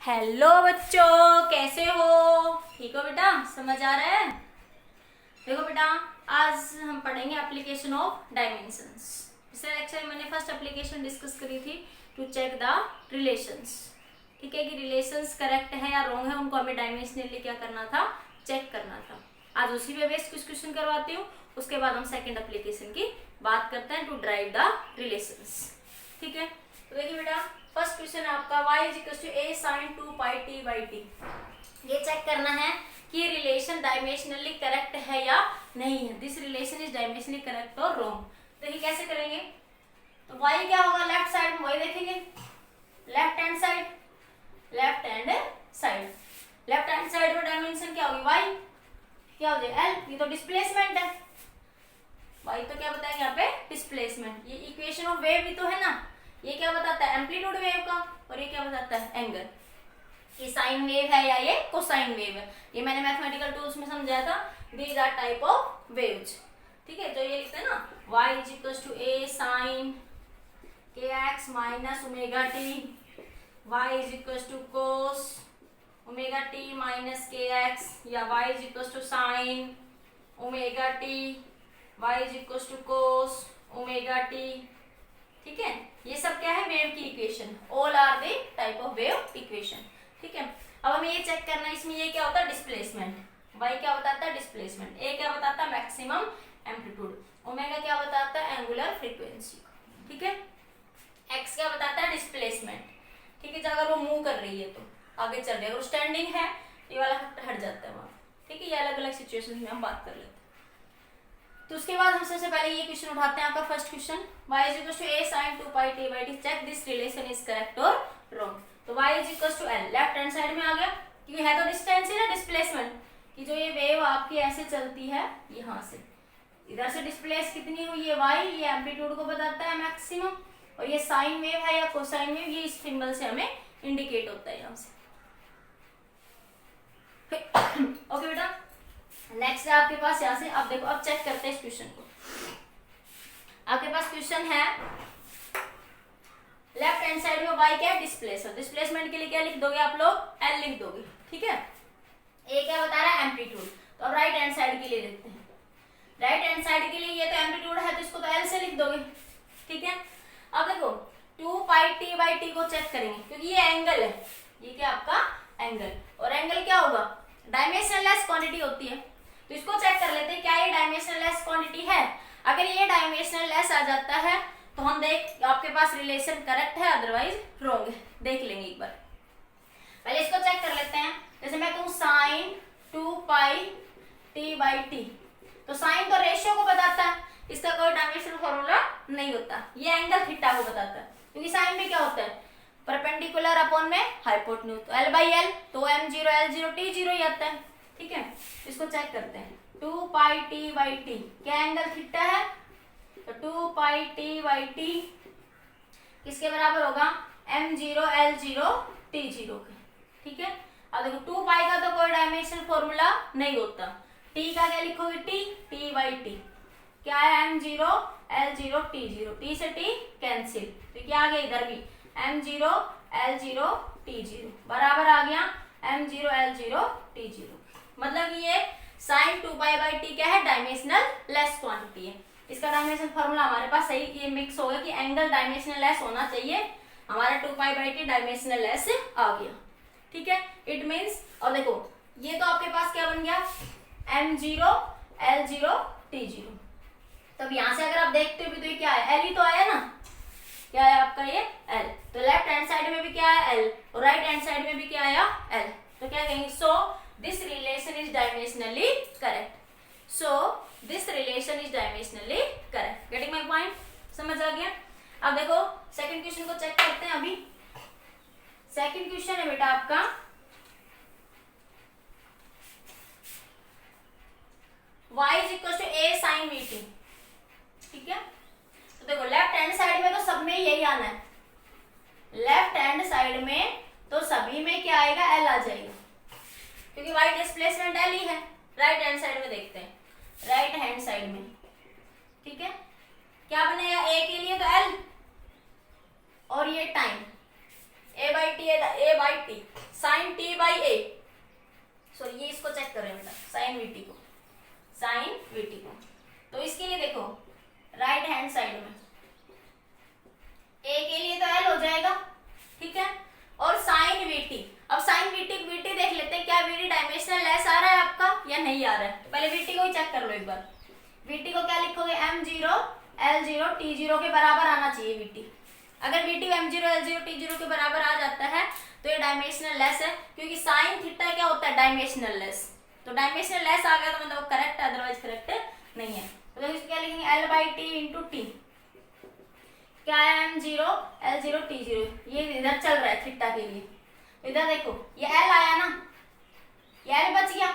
Hello बच्चों, कैसे हो? ठीक हो बेटा? समझ आ रहा है? देखो बेटा, आज हम पढ़ेंगे एप्लीकेशन ऑफ डायमेंशंस। पिछले लेक्चर में मैंने फर्स्ट एप्लीकेशन डिस्कस करी थी टू चेक द रिलेशंस। ठीक है कि रिलेशंस करेक्ट है या रॉन्ग है, उनको हमें डायमेंशनली क्या करना था, चेक करना था। आज उसी पे बेस्ड कुछ क्वेश्चन करवाती हूँ, उसके बाद हम सेकेंड एप्लीकेशन की बात करते हैं टू ड्राइव द रिलेशंस। ठीक है, तो देखिए बेटा, फर्स्ट क्वेश्चन है आपका y is equal to a sin 2 pi t by t। ये चेक करना है कि रिलेशन डायमेंशनली करेक्ट है या नहीं है। This relation is dimensionally correct और रॉन्ग। देखिए कैसे करेंगे, तो y क्या होगा, लेफ्ट साइड में y देखेंगे, left hand side, left hand side, left hand side में डायमेंशन क्या होगी, y क्या हो जाए l। ये तो डिस्प्लेसमेंट है, y तो क्या बताएंगे यहाँ पे, डिस्प्लेसमेंट। ये इक्वेशन ऑफ वेव भी तो है ना, ये क्या बताता है, एम्पलीट्यूड वेव का, और ये क्या बताता है, एंगल। ये साइन वेव है या ये कोसाइन वेव है, ये मैंने मैथमेटिकल टूल्स में समझाया था। These are type of waves. ठीक है, तो ये लिखते हैं ना, y is equal to a sine kx minus omega T, y is equal to cos omega T minus kx, या y is equal to sine omega T, y is equal to cos omega T. ठीक है, ये सब क्या है, wave की equation. All are the type of wave equation. ठीक है, अब हमें ये चेक करना है, इसमें ये क्या होता है, डिस्प्लेसमेंट। y क्या बताता है, डिस्प्लेसमेंट। a क्या बताता है, मैक्सिमम एम्पलीट्यूड। ओमेगा क्या बताता है, एंगुलर फ्रीक्वेंसी। ठीक है, x क्या बताता है, डिस्प्लेसमेंट। ठीक है, अगर वो मूव कर रही है तो आगे चल रही है, अगर स्टैंडिंग है ये वाला हट जाता है वहां। ठीक है, ये अलग अलग सिचुएशन में हम बात कर लेते हैं। तो उसके बाद हम सबसे पहले ये क्वेश्चन उठाते हैं, आपका first question, y is equal to a sin 2 pi t by t, check this relation is correct और रॉन्ग। तो y is equal to l, left hand side में आ गया, क्योंकि है तो डिस्टेंस ही ना, डिस्प्लेसमेंट कि जो ये वेव आपकी ऐसे चलती है, यहाँ से इधर से डिस्प्लेस कितनी हुई है y, ये एम्पलीट्यूड को बताता है मैक्सिमम, और ये साइन वेव है या कोसाइन वेव, ये इस सिंबल से हमें इंडिकेट होता है यहाँ से। ओके बेटा, नेक्स्ट है आपके पास यहाँ से, अब देखो, अब चेक करते हैं इस क्वेश्चन को। आपके पास क्वेश्चन है, लेफ्ट हैंड साइड में y क्या है, डिस्प्लेसमेंट। डिस्प्लेसमेंट के लिए क्या लिख दोगे आप लोग, l लिख दोगे। ठीक है, a क्या बता रहा है, एम्पलीट्यूड। तो अब राइट हैंड साइड के लिए देखते हैं। राइट हैंड साइड के लिए ये तो एम्पलीट्यूड है, तो इसको तो l से लिख दोगे। ठीक है, अब देखो 2 pi t by t को चेक करेंगे, क्योंकि ये एंगल है, ये क्या आपका एंगल, और एंगल क्या होगा, डायमेंशनलेस क्वांटिटी होती है। तो इसको चेक कर लेते हैं, क्या ये डायमेंशनलेस क्वांटिटी है। अगर ये डायमेंशनलेस आ जाता है तो हम देख, आपके पास रिलेशन करेक्ट है, अदरवाइज रॉन्ग है। देख लेंगे एक बार, पहले इसको चेक कर लेते हैं। जैसे मैं कहूँ sine 2 pi t by t, तो साइन तो रेशियो को बताता है, इसका कोई डायमेंशनल फॉर्मूला नहीं होता। ये एंगल थीटा को बताता है, क्योंकि साइन में क्या होता है, परपेंडिकुलर अपॉन में हाइपोटेन्यूज, तो l by l, तो m0 l0 t0 ही आता है। ठीक है, इसको चेक करते हैं, 2 pi t by t, क्या एंगल थीटा है, तो 2 pi t by t किसके बराबर होगा, m0 l0 t0 के। ठीक है, अब देखो 2 pi का तो कोई डायमेंशनल फॉर्मूला नहीं होता, t का क्या लिखोगे, t by t, क्या है m0 l0 t0, t से t कैंसिल, तो क्या आ गया इधर भी, m0 l0 t0 बराबर आ गया m0 l0 t0। मतलब ये sin 2 pi by t क्या है, डायमेंशनल लेस क्वांटिटी है। इसका डायमेंशन फॉर्मूला हमारे पास सही ये मिक्स हो गया कि एंगल डायमेंशनल लेस होना चाहिए, हमारा 2 pi by t dimensionless आ गया। ठीक है, इट मींस, और देखो ये तो आपके पास क्या बन गया, m0 l0 t0। तब यहाँ से अगर आप देखते हो भी तो ये क्या है, l ही तो आया ना, क्या है आपका ये l। तो लेफ्ट हैंड साइड में भी क्या है l, और राइट हैंड साइड में भी क्या आया l, तो क्या कहेंगे, so this relation is dimensionally correct. So this relation is dimensionally correct. Getting my point, समझ आ गया। अब देखो सेकंड क्वेश्चन को चेक करते हैं। अभी सेकंड क्वेश्चन है बेटा आपका, y is equal to a sin vt। ठीक है, तो देखो लेफ्ट हैंड साइड में तो सब में यही आना है, लेफ्ट हैंड साइड में तो सभी में क्या आएगा, l आ जाएगा, क्योंकि y डिस्प्लेसमेंट l ही है। राइट हैंड साइड में देखते हैं, राइट हैंड साइड में, ठीक है, क्या बनेगा, a के लिए तो l, और ये time, A by T sine T by A, sorry ये इसको चेक करें बेटा, साइन वी टी को, साइन वी टी को। तो इसके लिए देखो राइट हैंड साइड में ए के लिए तो एल हो जाएगा, ठीक है, और साइन वी टी, अब साइन वी टी देख लेते हैं, क्या वी टी डायमेंशनल लेस आ रहा है आपका या नहीं आ रहा है। तो पहले वी टी को ही चेक कर लो एक बार। वी टी को क्या लिखोगे, m0 l0 t0 के बराबर आना चाहिए वी टी। अगर we T m0 l0 t0 के बराबर आ जाता है तो ये डायमेंशनल लेस है, क्योंकि साइन थीटा क्या होता है, डायमेंशनल लेस। तो डायमेंशनल लेस आ गया तो मतलब करेक्ट है, अदरवाइज करेक्ट नहीं है। तो इसको क्या लिखेंगे, l by T into T, क्या है m0 l0 t0, ये इधर चल रहा है थीटा के लिए। इधर देखो ये l आया ना, ये l बच गया,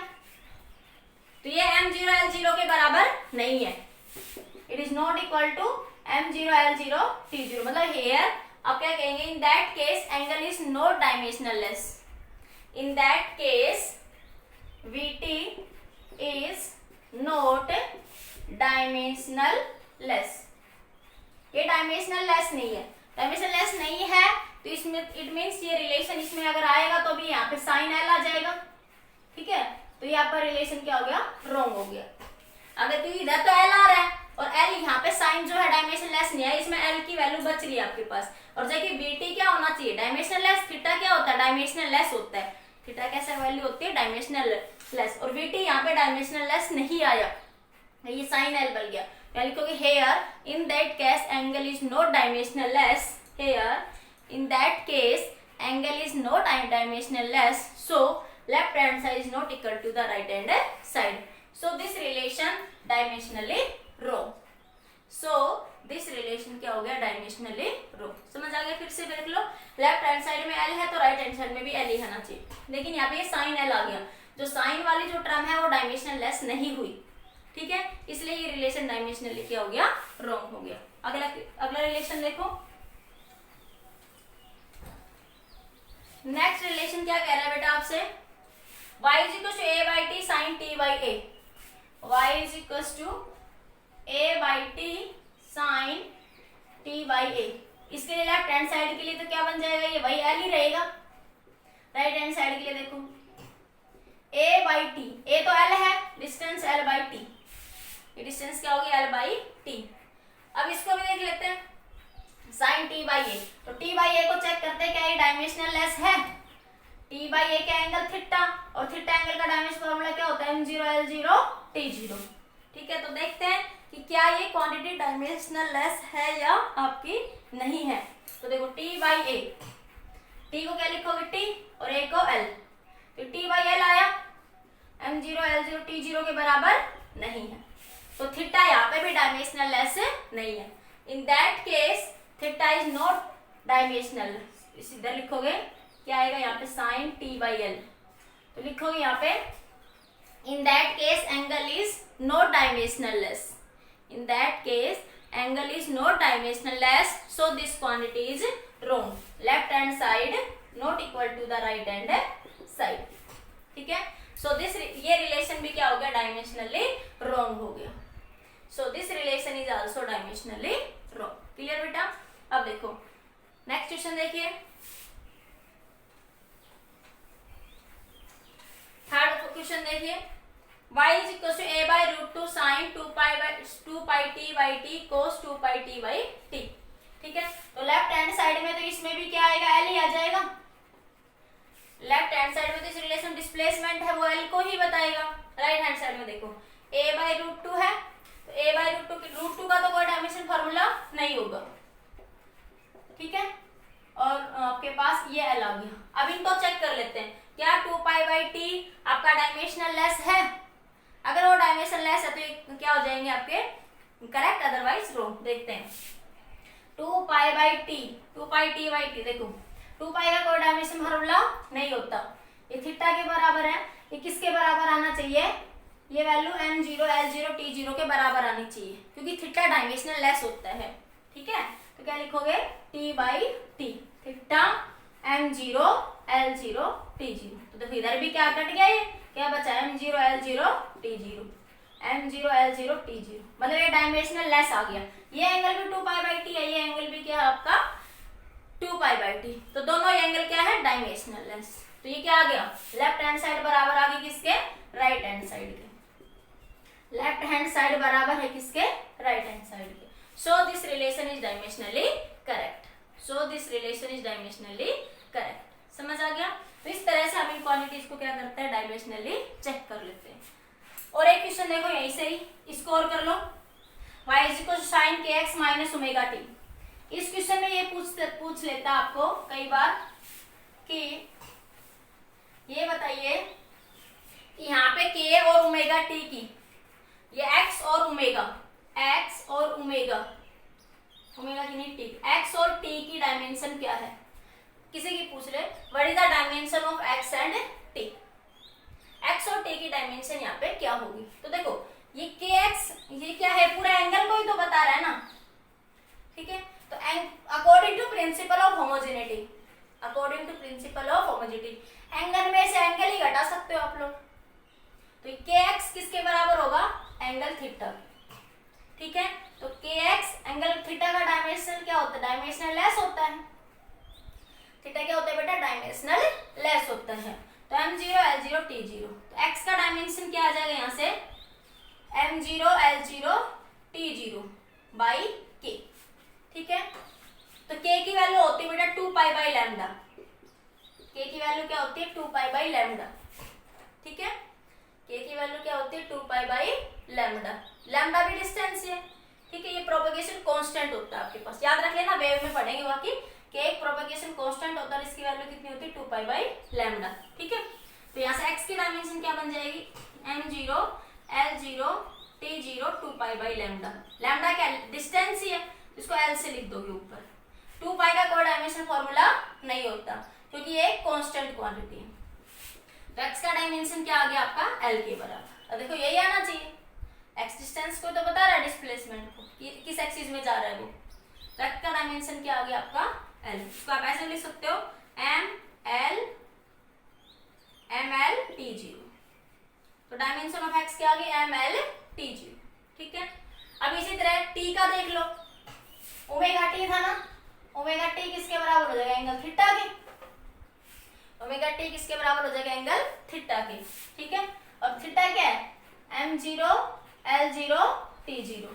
तो ये m0 l0 के बराबर नहीं है, it is not equal to m0 l0 t0। मतलब हेयर आप क्या कहेंगे, in that case angle is not dimensional less, in that case vt is not dimensional less, ये डायमेंशनल लेस नहीं है। डायमेंशनल लेस नहीं है तो इसमें इट मीन्स ये रिलेशन इसमें अगर आएगा तो भी यहाँ पे साइन एल आ जाएगा, ठीक है, तो यहाँ पर रिलेशन क्या हो गया, रॉन्ग हो गया। अगर तो इधर तो एल आ रहा है और एल यहाँ पे साइन जो है डायमेंशन लेस नहीं है, इसमें एल की वैल्यू बच रही है आपके पास। और जबकि बीटी क्या होना चाहिए, डायमेंशनल लेस, थीटा क्या होता है, डायमेंशनल लेस होता है। थीटा कैसा वैल्यू होती है, डायमेंशनल लेस, और बीटी यहाँ पे डायमेंशनल लेस नहीं आया, ये साइन एल बन गया। क्या लिखोगे, here in that case angle is not dimensional less, here in that case angle is not dimensional less, so left hand side is not equal to the right hand side, so this relation dimensionally wrong, so this relation क्या हो गया, dimensionally wrong। समझ आ गया, फिर से देख लो, left hand side में l है तो राइट हैंड साइड में भी l ही आना चाहिए, लेकिन यहाँ पे ये साइन l आ गया, जो साइन वाली जो टर्म है वो डायमेंशनल लेस नहीं हुई, ठीक है, इसलिए ये रिलेशन डायमेंशनली क्या हो गया, रॉन्ग हो गया। अगला रिलेशन देखो, नेक्स्ट रिलेशन क्या कह रहा है बेटा आपसे, y is equals to a by t sin t by a, y is equals to a by t sin t by a। इसके लिए लेफ्ट हैंड साइड के लिए तो क्या बन जाएगा, ये वही l ही रहेगा। राइट हैंड साइड के लिए देखो a by t, a तो l है, डिस्टेंस l by t, ये डिस्टेंस क्या होगी, l by t। अब इसको भी देख लेते हैं, sin t by a, तो t by a को चेक करते हैं क्या ये डायमेंशनल लेस है, t by a का एंगल थीटा, और थीटा एंगल का डायमेंशन फॉर्मूला क्या होता है, m0 l0 t0, ठीक है। तो देखते हैं कि क्या ये क्वांटिटी डायमेंशनल लेस है या आपकी नहीं है। तो देखो t by a, t को क्या लिखोगे t और a को l, तो t by l आया, m0 l0 t0 के बराबर नहीं है, तो थीटा यहाँ पे भी डायमेंशनल लेस नहीं है। इन that case theta is not dimensional, इधर लिखोगे क्या आएगा, यहाँ पे साइन t by l, तो लिखोगे यहाँ पे in that case angle is not dimensional less, in that case angle is not dimensional less, so this quantity is wrong, left hand side not equal to the right hand side, ठीक है। So this ये relation भी क्या हो गया, dimensionally wrong हो गया, so this relation is also dimensionally wrong. Clear बेटा। अब देखो नेक्स्ट क्वेश्चन देखिए, थर्ड क्वेश्चन देखिए, y is equals to a by root 2 sin 2 pi t by t cos 2 pi t by t, ठीक है। तो लेफ्ट हैंड साइड में तो इसमें भी क्या आएगा, l ही आ जाएगा। लेफ्ट हैंड साइड में तो इस रिलेशन डिस्प्लेसमेंट है वो l को ही बताएगा। राइट हैंड साइड में देखो a by root 2 है, तो a by root 2 का तो कोई डायमेंशन फॉर्मूला नहीं होगा, ठीक है, और आपके पास ये l आ गया। अब इनको चेक कर लेते हैं, क्या 2 पाई बाई टी आपका डायमेंशनल लेस है, अगर वो डायमेंशनल लेस है तो ये क्या हो जाएंगे आपके करेक्ट, अदरवाइज रॉन्ग। देखते हैं 2 pi by T, 2 pi T by T, देखो 2 पाई का कोई डायमेंशन फॉर्मूला नहीं होता, ये थीटा के बराबर है, ये किसके बराबर आना चाहिए, ये वैल्यू m0 l0 t0 के बराबर आनी चाहिए, क्योंकि थीटा डायमेंशनल लेस होता है, ठीक है। तो क्या लिखोगे, t by T, theta m0 l0 t0, तो देखो इधर भी क्या कट गया, ये क्या बचा, m0 l0 t0, m0 l0 t0, मतलब ये डायमेंशनल लेस आ गया। ये एंगल भी 2 पाई बाई टी है, ये एंगल भी क्या है आपका 2π/t। तो दोनों एंगल क्या है, डायमेंशनल है। तो ये क्या आ गया, लेफ्ट हैंड साइड बराबर आ गई किसके, राइट हैंड साइड के। लेफ्ट हैंड साइड बराबर है किसके, राइट हैंड साइड के। So this relation is dimensionally correct. So this relation is dimensionally correct. समझ आ गया। तो इस तरह से हम इन क्वांटिटीज को क्या करते हैं, डायमेंशनली चेक कर लेते हैं। और एक क्वेश्चन देखो यहीं से ही स्कोर कर लो, y = sin kx - ωt। इस क्वेश्चन में ये पूछ लेता आपको कई बार कि ये बताइए कि यहाँ पे k और ओमेगा t की, ये x और ओमेगा की नहीं t, x और t की डायमेंशन क्या है। किसी की पूछ रहे what is the dimension of x and t। x और t की डायमेंशन यहाँ पे क्या होगी। तो देखो ये kx ये क्या है, पूरा एंगल को ही तो बता रहा है ना, ठीक है। तो according to principle of homogeneity, angle में से एंगल ही घटा सकते हो आप लोग। तो kx किसके बराबर होगा, एंगल थीटा, ठीक है। तो kx एंगल थीटा का डायमेंशन क्या होता है, डायमेंशनल लेस होता है। थीटा क्या होता है बेटा, डायमेंशनल लेस होता है। तो m0 L0 T0, तो x का डायमेंशन क्या आ जाएगा यहाँ से, m0 L0 T0 by k, ठीक है। तो k की वैल्यू होती है बेटा 2π/λ। k की वैल्यू क्या होती है, 2π/λ, ठीक है। k की वैल्यू क्या होती है, 2π/λ। लैम्डा भी डिस्टेंस है, ठीक है। ये प्रोपगेशन कांस्टेंट होता है आपके पास, याद रख लेना, वेव में पढ़ेंगे बाकी। k एक प्रोपगेशन कांस्टेंट होता है, इसकी वैल्यू कितनी होती है, 2π/λ, ठीक है। तो यहाँ से x की डायमेंशन क्या बन जाएगी, m0 L0 T0 2π/λ। लैम्डा क्या डिस्टेंस ही है, इसको L से लिख दोगे ऊपर। 2π का कोई डायमेंशन फॉर्मूला नहीं होता क्योंकि ये एक कांस्टेंट क्वांटिटी है। तो x का डायमेंशन क्या आ गया आपका, L के बराबर। अब देखो यही आना चाहिए, x डिस्टेंस को तो बता रहा है, डिस्प्लेसमेंट को किस एक्सिस में जा रहा है वो। तो x का डायमेंशन क्या आ गया आपका, L। इसको आप ऐसे लिख सकते हो ml T0। तो डायमेंशन ऑफ x क्या आ गई, ml T0, ठीक है। अब इसी तरह t का देख लो, ओमेगा t था ना, ओमेगा t किसके बराबर हो जाएगा, एंगल थीटा के। ओमेगा t किसके बराबर हो जाएगा, एंगल थीटा के, ठीक है। और थीटा क्या है, m0 L0 T0।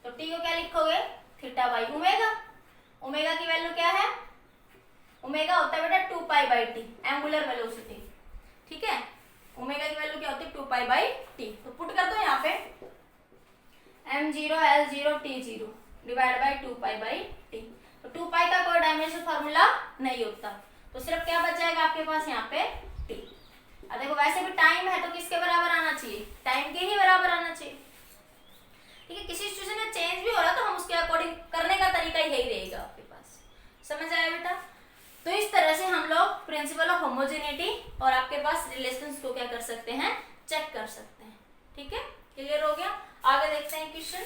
तो t को क्या लिखोगे, थीटा बाई ओमेगा। ओमेगा की वैल्यू क्या है, ओमेगा होता है बेटा 2π/t, एंगुलर वेलोसिटी, ठीक है। ओमेगा की वैल्यू क्या होती है, 2π/t। तो पुट कर दो यहाँ पे m0 L0 T0 divide by 2π/t। तो 2π का कोई डायमेंशन फॉर्मूला नहीं होता, तो सिर्फ क्या बच जाएगा आपके पास यहाँ पे t। अब देखो वैसे भी टाइम है तो किसके बराबर आना चाहिए, टाइम के ही बराबर आना चाहिए, ठीक है। किसी सिचुएशन में चेंज भी हो रहा तो हम उसके अकॉर्डिंग करने का तरीका यही रहेगा आपके पास। समझ आया बेटा। तो इस तरह से हम लोग प्रिंसिपल ऑफ होमोजेनिटी और आपके पास रिलेशंस को क्या कर सकते हैं, चेक कर सकते हैं, ठीक है। क्लियर हो गया। आगे देखते हैं क्वेश्चन।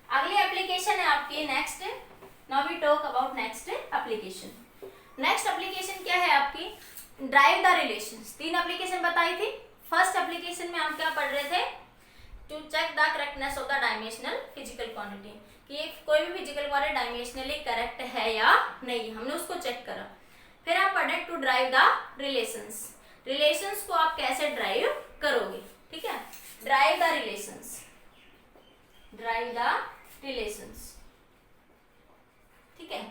अगली एप्लीकेशन है आपकी next. Now we talk about next application. Next application क्या है आपकी, ड्राइव द रिलेशंस। 3 एप्लीकेशन बताई थी। फर्स्ट एप्लीकेशन में हम क्या पढ़ रहे थे, to check the correctness of the dimensional physical quantity, कि कोई भी फिजिकल क्वांटिटी डायमेंशनली करेक्ट है या नहीं, हमने उसको चेक करा। फिर हम पढ़े to drive the relations. Relations को आप कैसे ड्राइव करोगे, ठीक है। Drive the relations, drive the relations, ठीक है,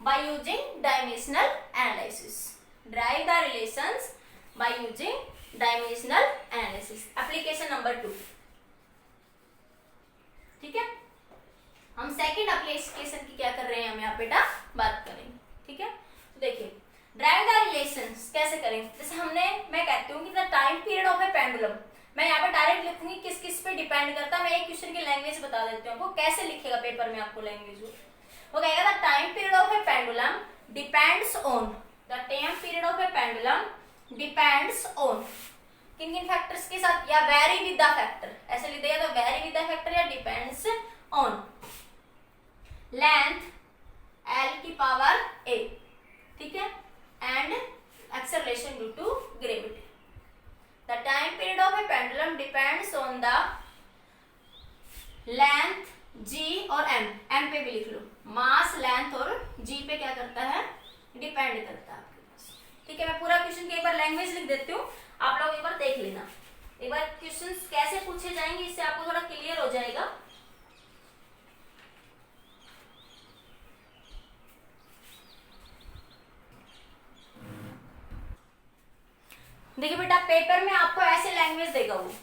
by using dimensional analysis. Drive the relations by using dimensional analysis, application number 2, ठीक है। हम सेकंड एप्लीकेशन की क्या कर रहे हैं, हम यहाँ बेटा बात करेंगे, ठीक है। तो देखिए ड्राइव द रिलेशंस कैसे करेंगे, जैसे मैं कहती हूँ कि the time period of A pendulum, मैं यहाँ पे डायरेक्ट लिखूंगी किस किस पे डिपेंड करता है। मैं एक क्वेश्चन की लैंग्वेज बता देती हूँ आपको, कैसे लिखेगा पेपर में आपको लैंग्वेज वो कहेगा the time period of A pendulum depends on, the time period of A pendulum depends on किन किन फैक्टर्स के साथ, या वेरी विद द फैक्टर, ऐसे लिख देगा तो वेरी विद द फैक्टर या डिपेंड्स ऑन लेंथ L की पावर A, ठीक है, and acceleration due to gravity. The time period of a pendulum depends on the length जी और एम पे भी लिख लो, मास लेंथ और जी पे क्या करता है, डिपेंड करता है आपके पास। ठीक है, मैं पूरा क्वेश्चन की एक बार लैंग्वेज लिख देती हूँ, आप लोग एक बार देख लेना, एक बार क्वेश्चंस कैसे पूछे जाएंगे इससे आपको थोड़ा क्लियर हो जाएगा। देखिए बेटा, पेपर में आपको ऐसे लैंग्वेज देगा वो,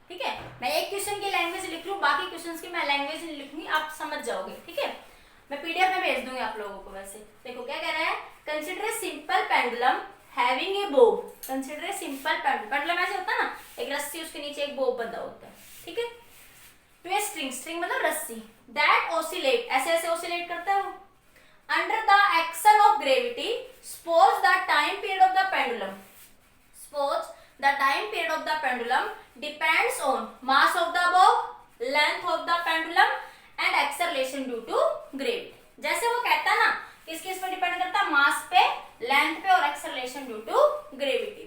ठीक है, मैं एक क्वेश्चन की लैंग्वेज लिख लूँ, बाकी क्वेश्चंस की मैं लैंग्वेज नहीं लिखूंगी, आप समझ जाओगे। ठीक है, मैं पीडीएफ में भेज दूंगी आप लोगों को। वैसे देखो क्या कह रहा है, consider a simple pendulum having a bob. Consider a simple pendulum ऐसे होता है ना, एक रस्सी उसके नीचे एक बो बंधा होता है। ठीक है, टू ए स्ट्रिंग, स्ट्रिंग मतलब रस्सी, दैट ऑसिलेट, ऐसे ऐसे ऑसिलेट करता है वो, under the action of gravity, suppose the time period of the pendulum, suppose the time period of the pendulum depends on mass of the bow, length of the pendulum and acceleration due to gravity। जैसे वो कहता है ना, किस किस पे depend करता है, मास पे, लेंथ पे और एक्सेलरेशन ड्यू टू ग्रेविटी।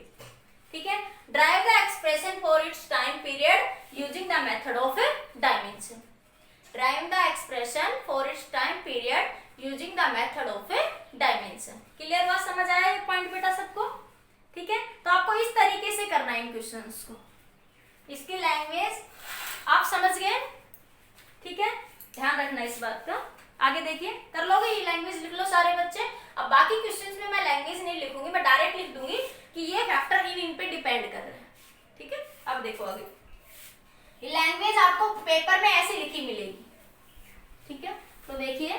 ठीक है, drive the expression for its time period using the method of dimension. Drive the expression for its time period using the method of dimension. Clear बात, समझ आया ये पॉइंट बेटा सबको? ठीक है, तो आपको इस तरीके से करना है इन क्वेश्चंस को, इसकी लैंग्वेज आप समझ गए। ठीक है, ध्यान रखना इस बात का। आगे देखिए, कर लोगे ये लैंग्वेज, लिख लो सारे बच्चे। अब बाकी क्वेश्चंस में मैं लैंग्वेज नहीं लिखूंगी, मैं डायरेक्ट लिख दूंगी कि ये फैक्टर इन पे डिपेंड कर रहे हैं। ठीक है, अब देखो आगे, ये लैंग्वेज आपको पेपर में ऐसे लिखी मिलेगी। ठीक है, तो देखिए,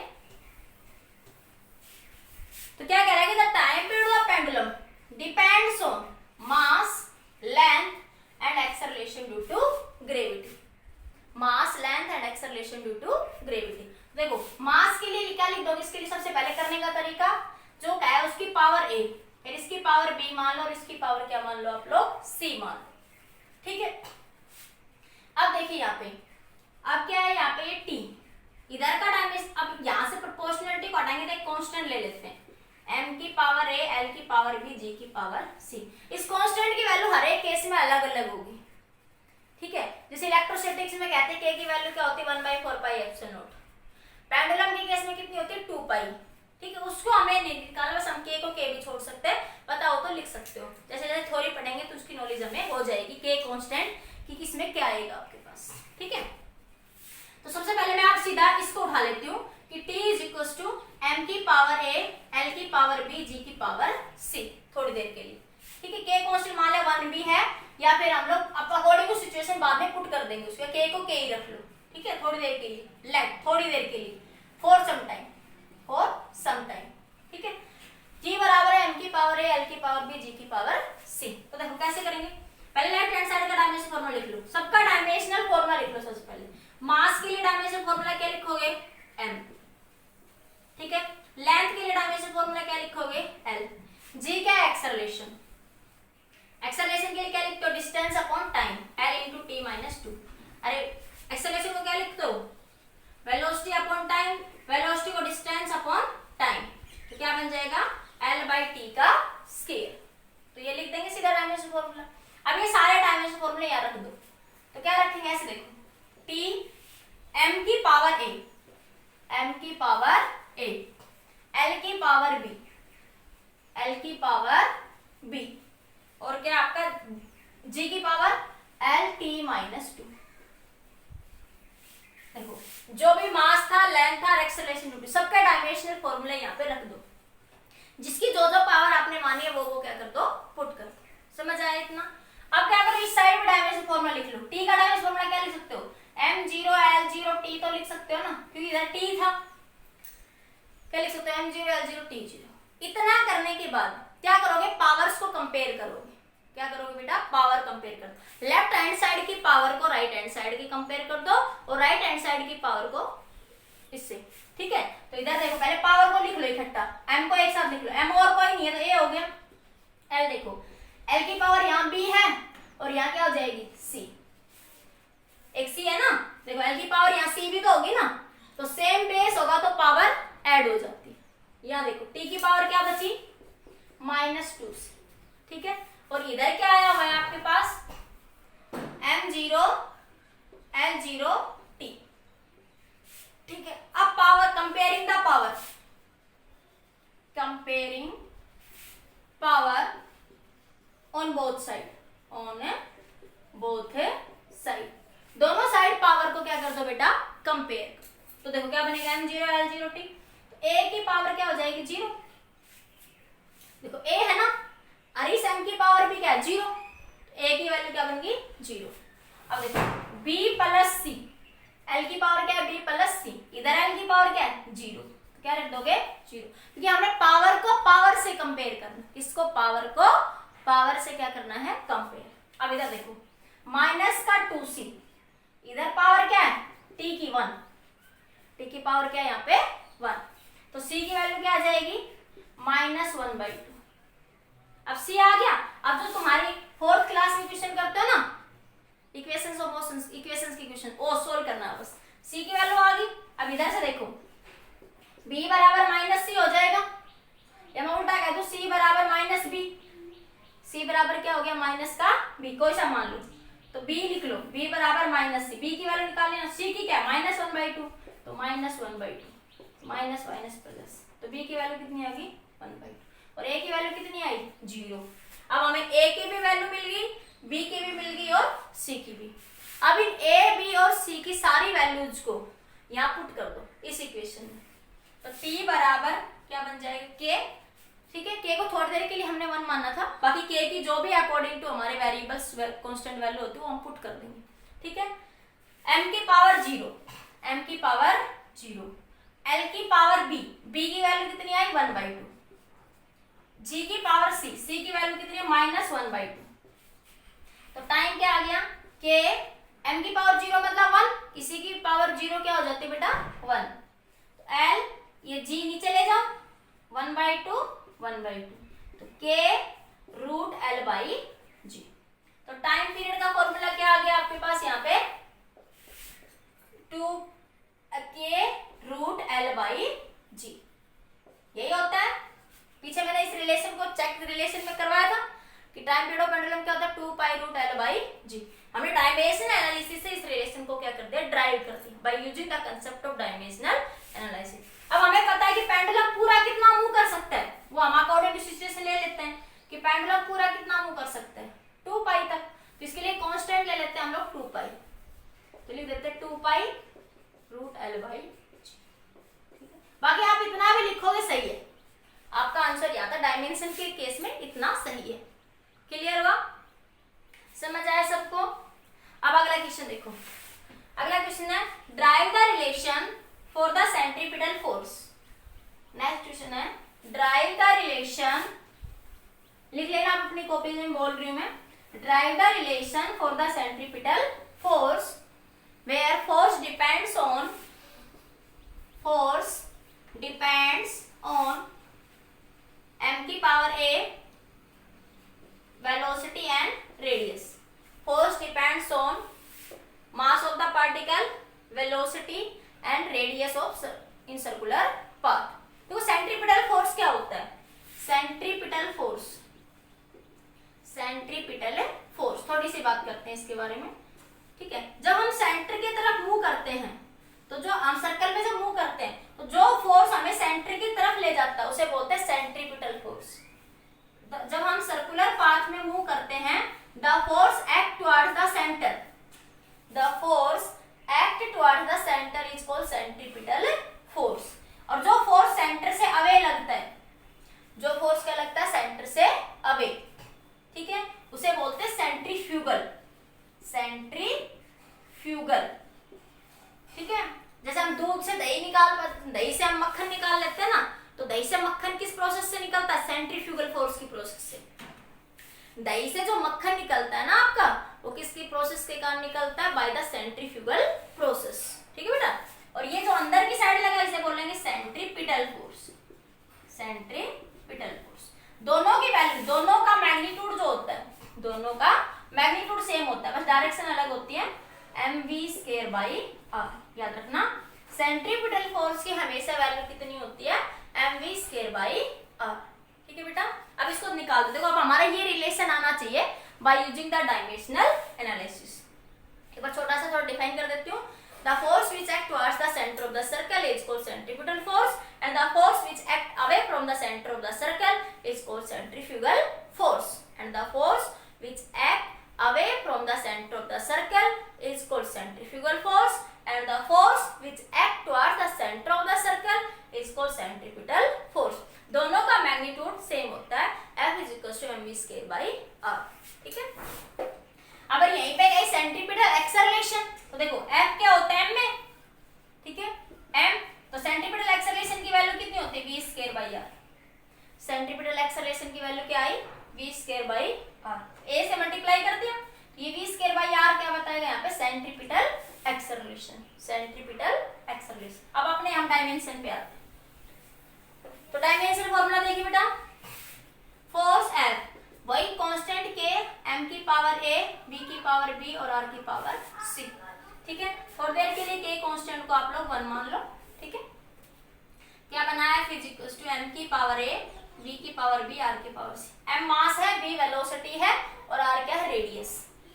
तो क्या कह रहा है कि the time period of pendulum depends on mass, length and acceleration due to gravity। mass, length and acceleration due to gravity। देखो, mass के लिए क्या लिख दोगे, इसके लिए सबसे पहले करने का तरीका जो क्या है, उसकी पावर a, फिर इसकी पावर b मान लो और इसकी पावर क्या मान लो आप लोग, c मान लो। ठीक है, अब देखिए यहाँ पे, अब क्या है, यहाँ पे t, इधर का डायमेंशन, अब यहाँ से प्रोपोर्शनलिटी को हटाएंगे तो एक कांस्टेंट ले लेते हैं, m की पावर a, l की पावर b, g की पावर c। इस कांस्टेंट की वैल्यू हर एक केस में अलग अलग होगी। ठीक है, जैसे इलेक्ट्रोस्टैटिक्स में कहते हैं k की वैल्यू क्या होती है, 1/4 पाई एप्सिलॉन नॉट। पेंडुलम के केस में कितनी होती है, 2 पाई। ठीक है, उसको हमें नहीं निकालना, बस हम k को k भी छोड़ सकते हैं, पता हो तो लिख सकते हो। जैसे जैसे थ्योरी पढ़ेंगे तो उसकी नॉलेज हमें हो जाएगी k कांस्टेंट कि किसमें क्या आएगा आपके पास। ठीक है, तो सबसे पहले मैं आप सीधा इसको उठा लेती हूँ कि t is equal to m की पावर a, l की पावर b, g की पावर c, थोड़ी देर के लिए। ठीक है, k कांस्टेंट मान लिया 1b है, या फिर हम लोग अब अकॉर्डिंग टू सिचुएशन बाद में पुट कर देंगे उसका, k को k ही रख लो। ठीक है, थोड़ी देर के लिए, लेट थोड़ी देर के लिए, for some time, for some time. ठीक है, g बराबर है m की पावर a, l की पावर b, g की पावर c। तो देखो कैसे करेंगे, पहले लेफ्ट हैंड साइड का डायमेंशन फॉर्मूला लिख लो, सबका डायमेंशनल फॉर्मूला लिख लो। सबसे पहले मास के लिए डायमेंशन फॉर्मूला क्या लिखोगे, m। ठीक है, लेंथ के लिए डायमेंशन फॉर्मूला क्या लिखोगे, l। g क्या है, एक्सेलरेशन। एक्सेलरेशन के लिए क्या लिखते हो, distance upon time, l into T minus 2। अरे एक्सेलरेशन को क्या लिखते हो, वेलोसिटी अपॉन टाइम, वेलोसिटी को डिस्टेंस अपॉन टाइम, तो क्या बन जाएगा, l बाई टी का स्क्वायर। तो ये लिख देंगे सीधा डायमेंशन फॉर्मूला। अब ये सारे डायमेंशन फॉर्मूले यहाँ रख दो, तो क्या रखेंगे, ऐसे देखो, t m की पावर a, m की पावर a, l की पावर b, l की पावर b, और क्या आपका g की पावर l t माइनस 2। देखो, जो भी मास था, लेंथ था, एक्सेलरेशन ड्यू टू, सबका डायमेंशनल फॉर्मूला यहाँ पे रख दो, जिसकी जो जो पावर आपने मानी है वो क्या कर दो, पुट कर दो। समझ आया इतना? अब क्या करो, इस साइड में डायमेंशन फॉर्मूला लिख लो। t का डायमेंशन फॉर्मूला क्या लिख सकते हो, m0 l0 t तो लिख सकते हो ना, क्योंकि इधर t था, क्या लिख सकते हो, m0 l0 t0। इतना करने के बाद क्या करोगे, पावर्स को कंपेयर करोगे। क्या करोगे बेटा, पावर कंपेयर कर दो, लेफ्ट हैंड साइड की पावर को राइट हैंड साइड की कंपेयर कर दो, और राइट हैंड साइड की पावर को इससे। ठीक है, तो इधर देखो, पहले पावर को लिख लो इकट्ठा, m को एक साथ लिख लो, m और कोई नहीं है तो a हो गया, l देखो, l की पावर यहाँ b है और यहाँ क्या हो जाएगी, c, एक c है ना, देखो l की पावर यहाँ c भी तो होगी ना, तो सेम बेस होगा तो पावर ऐड हो जाती है। यहाँ देखो t की पावर क्या बची, -2c। ठीक है, और इधर क्या आया हुआ है आपके पास, m0 l0 t। ठीक है, अब power, comparing the power, comparing power on both side, on both side, दोनों साइड पावर को क्या कर दो बेटा, कंपेयर। तो देखो क्या बनेगा, m0 l0 t, तो a की पावर क्या हो जाएगी, 0। देखो a है ना, और इस m की पावर भी क्या है, 0, a की वैल्यू क्या बनेगी, 0। अब देखो b प्लस c, l की पावर क्या है, b प्लस c, इधर l की पावर क्या है, 0, तो क्या रख दोगे, 0, क्योंकि हमने पावर को पावर से कंपेयर करना, इसको पावर को पावर से क्या करना है, कंपेयर। अब इधर देखो माइनस का 2c, इधर पावर क्या है, t की 1, t की पावर क्या है यहाँ पे 1, तो c की वैल्यू क्या आ जाएगी, -1/2। अब c आ गया। अब जो तुम्हारी 4th क्लास में क्वेश्चन करते हो ना, इक्वेशंस ऑफ मोशंस, इक्वेशंस की क्वेश्चन वो सोल्व करना है बस, c की वैल्यू आ गई। अब इधर से देखो b बराबर -c हो जाएगा, या मैं उल्टा कह दूं c बराबर -b, c बराबर क्या हो गया, माइनस का b, कोई सा मान लो, तो b लिख लो, b बराबर -c, b की वैल्यू निकाल लेना, c की क्या है, -1/2, तो -1/2, माइनस माइनस प्लस, तो b की वैल्यू कितनी आ गई, 1/2, और a की वैल्यू कितनी आई, 0। अब हमें a की भी वैल्यू मिल गई, b की भी मिल गई और c की भी। अब इन a, b और c की सारी वैल्यूज को यहाँ पुट कर दो इस इक्वेशन में, तो t बराबर क्या बन जाएगा, k, ठीक है, k को थोड़ी देर के लिए हमने 1 माना था, बाकी k की जो भी अकॉर्डिंग टू हमारे वेरिएबल्स कांस्टेंट वैल्यू होती है वो हम पुट कर देंगे, ठीक है। m की पावर 0, m की पावर 0, l की पावर b, b की वैल्यू कितनी आई, 1/2, g की पावर c, c की वैल्यू कितनी है, -1/2, तो टाइम क्या आ गया, k, m की पावर 0 मतलब 1, इसी की पावर 0 क्या हो जाती है बेटा, 1, तो l, ये g नीचे ले जाओ, 1/2, 1/2, तो k √l/g, तो टाइम पीरियड का फॉर्मूला क्या आ गया आपके पास यहाँ पे, 2k √l/g, यही होता है। पीछे मैंने इस रिलेशन को चेक रिलेशन में करवाया था कि टाइम पीरियड ऑफ पेंडुलम क्या होता है, 2π√l/g। हमने डायमेंशनल एनालिसिस से इस रिलेशन को क्या कर दिया, ड्राइव कर दिया by using the concept of dimensional analysis. अब हमें पता है कि पेंडुलम पूरा कितना मूव कर सकता है, वो हम अकॉर्डिंग टू सिचुएशन ले लेते हैं कि पेंडुलम पूरा कितना मूव कर सकता है, 2π तक, तो इसके लिए कांस्टेंट ले लेते हैं हम लोग 2π, तो लिख देते हैं 2π√l/g। बाकी आप इतना भी लिखोगे सही है, आपका आंसर या था डायमेंशन के केस में इतना सही है। क्लियर हुआ, समझ आया सबको। अब अगला क्वेश्चन देखो, अगला क्वेश्चन है drive the relation for the centripetal force. Next question है ड्राइव द रिलेशन, लिख लेना आप अपनी कॉपी में, बोल रही हूं मैं, drive the relation for the centripetal force where force depends on m की power a velocity and radius, force depends on mass of the particle, velocity and radius of in circular path। देखो centripetal force क्या होता है, centripetal force थोड़ी सी बात करते हैं इसके बारे में, ठीक है। जब हम सेंटर की तरफ मूव करते हैं, तो जो हम सर्कल में जब मूव करते हैं, तो जो फोर्स हमें सेंटर की तरफ ले जाता है उसे बोलते हैं सेंट्रीपिटल फोर्स। जब हम सर्कुलर पाथ में मूव करते हैं, the force act towards the centre, the force act towards the centre is called centripetal force. और जो फोर्स सेंटर से अवे लगता है, जो फोर्स क्या लगता है, सेंटर से अवे, ठीक है, उसे बोलते हैं सेंट्रीफ्यूगल, ठीक है। जैसे हम दूध से दही से हम मक्खन निकाल लेते हैं ना, तो दही से मक्खन किस प्रोसेस से निकलता है, सेंट्रीफ्यूगल फोर्स की प्रोसेस से। दही से जो मक्खन निकलता है ना आपका, वो किसकी प्रोसेस के कारण निकलता है, बाय द सेंट्रीफ्यूगल प्रोसेस, ठीक है बेटा। और ये जो अंदर की साइड लगा इसे बोलेंगे सेंट्रीपिटल फोर्स, दोनों की वैल्यू, दोनों का मैग्नीट्यूड जो होता है, दोनों का मैग्नीट्यूड सेम होता है, बस डायरेक्शन अलग होती है, mv²/r, याद रखना। सेंट्रीपिटल फोर्स की हमेशा वैल्यू कितनी होती है, mv²/r, ठीक है बेटा। अब इसको निकाल दो, देखो अब हमारा ये रिलेशन आना चाहिए by using the dimensional analysis. एक बार छोटा सा थोड़ा डिफाइन कर देती हूँ। the force which act towards the center of the circle is called centripetal force and the force which act away from the center of the circle is called centrifugal force and the force which act away from the center of the circle is called centrifugal force and the force which act towards the center of the circle is called centripetal force. दोनों का magnitude same होता है, F is equals to mv²/r. ठीक है, अगर यहीं पे गई सेंट्रीपिटल एक्सेलरेशन तो देखो F क्या होता है m में, ठीक है m, तो सेंट्रीपिटल एक्सेलरेशन की वैल्यू कितनी होती है v²/r. सेंट्रीपिटल एक्सेलरेशन की वैल्यू क्या आई v²/r. a से मल्टीप्लाई कर दिया, ये v²/r क्या बताएगा यहाँ पे सेंट्रीपिटल एक्सेलरेशन. Centripetal acceleration. अब अपने हम डायमेंशन पे आते हैं, तो डायमेंशन फॉर्मूला देखिए बेटा, फोर्स F वही कांस्टेंट के m की पावर a, b की पावर b और r की पावर c. ठीक है, थोड़ी देर के लिए k कांस्टेंट को आप लोग 1 मान लो. ठीक है, क्या बना है F इक्वल्स टू m की पावर a, b की पावर b, r की पावर c. m मास है, b वेलोसिटी है और r क्या है रेडियस.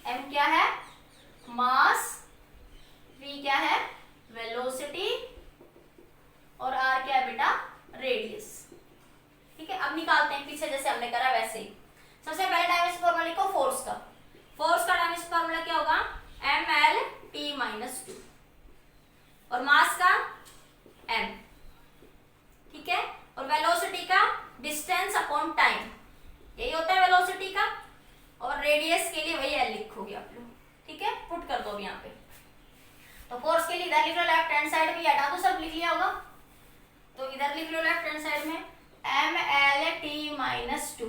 m क्या है मास, v क्या है वेलोसिटी और r क्या है बेटा रेडियस. ठीक है, अब निकालते हैं पीछे जैसे हमने करा वैसे ही. सबसे पहले डायमेंशन फॉर्मूला लिखो फोर्स का. फोर्स का डायमेंशन फॉर्मूला क्या होगा mL/t-2 और मास का m. ठीक है, और वेलोसिटी का डिस्टेंस अपॉन टाइम, यही होता है वेलोसिटी का, और रेडियस के लिए वही L लिखोगे आप लोग. ठीक है, पुट कर दो यहाँ पे. तो फोर्स के लिए इधर लिख लो, लेफ्ट हैंड साइड में हटा दो, सब लिख लिया होगा, तो इधर लिख लो लेफ्ट हैंड साइड में mL/t-2.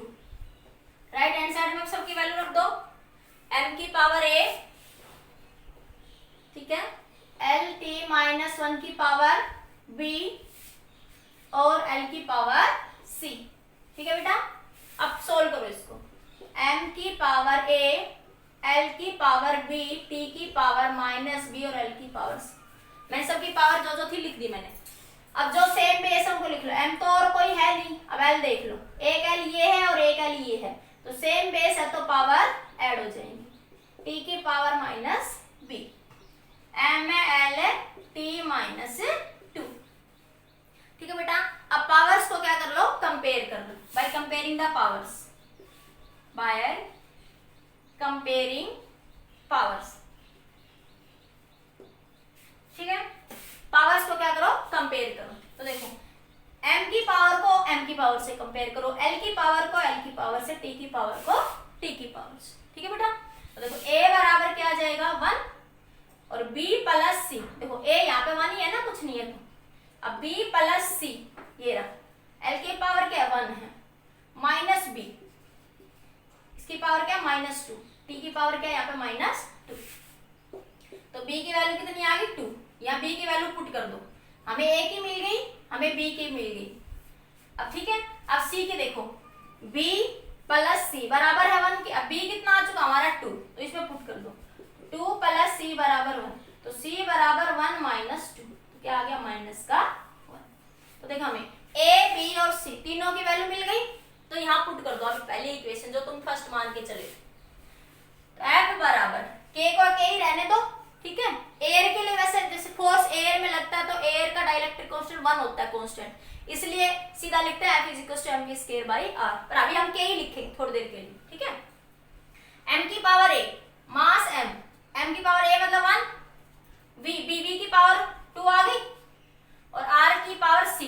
राइट हैंड साइड में सबकी वैल्यू रख दो, m की पावर a, ठीक है, L/t-1 की पावर b और L की पावर c. ठीक है बेटा, अब सोल्व करो इसको. m की पावर a, L की पावर b, t की पावर -b और L की पावर c. मैंने सबकी पावर जो जो थी लिख दी मैंने. अब जो सेम बेस है उनको लिख लो. m तो और कोई है नहीं, अब L देख लो, एक L ये है और एक L ये है, तो सेम बेस है तो पावर ऐड हो जाएंगी. t की पावर -b, mL/t-2. ठीक है बेटा, अब पावर्स को क्या कर लो कंपेयर कर लो by comparing the powers. By comparing powers. ठीक है, पावर्स को क्या करो कंपेयर करो. तो देखो m की पावर को m की पावर से कंपेयर करो, L की पावर को L की पावर से, t की पावर को t की पावर से. ठीक है बेटा, तो देखो a बराबर क्या आ जाएगा 1 और b प्लस c. देखो a यहाँ पे 1 ही है ना, कुछ नहीं है, तो अब b प्लस c ये रहा, L की पावर क्या 1 है, माइनस b, इसकी पावर क्या -2, t की पावर क्या यहाँ पे -2. तो b की वैल्यू कितनी आ गई 2, या b की वैल्यू पुट कर दो, हमें a की मिल गई, हमें b की मिल गई. अब ठीक है, अब c की देखो, b प्लस c बराबर है 1 की. अब b कितना आ चुका हमारा 2, तो इसमें पुट कर दो, 2 प्लस c बराबर 1, तो c बराबर 1 -2, तो क्या आ गया -1. तो देखो हमें a, b और c तीनों की वैल्यू मिल गई, तो यहाँ पुट कर दो अभी पहले इक्वेशन जो तुम फर्स्ट मान के चले. तो F बराबर k को k ही रहने दो. ठीक है, एयर के लिए वैसे जैसे फोर्स एयर में लगता है तो एयर का डाइलेक्ट्रिक कांस्टेंट 1 होता है कांस्टेंट, इसलिए सीधा लिखते हैं F इक्वल्स टू mv²/r. पर अभी हम k ही लिखेंगे थोड़ी देर के लिए. ठीक है, m की पावर a, मास m की पावर a मतलब 1, v b की पावर 2 आ गई और r की पावर c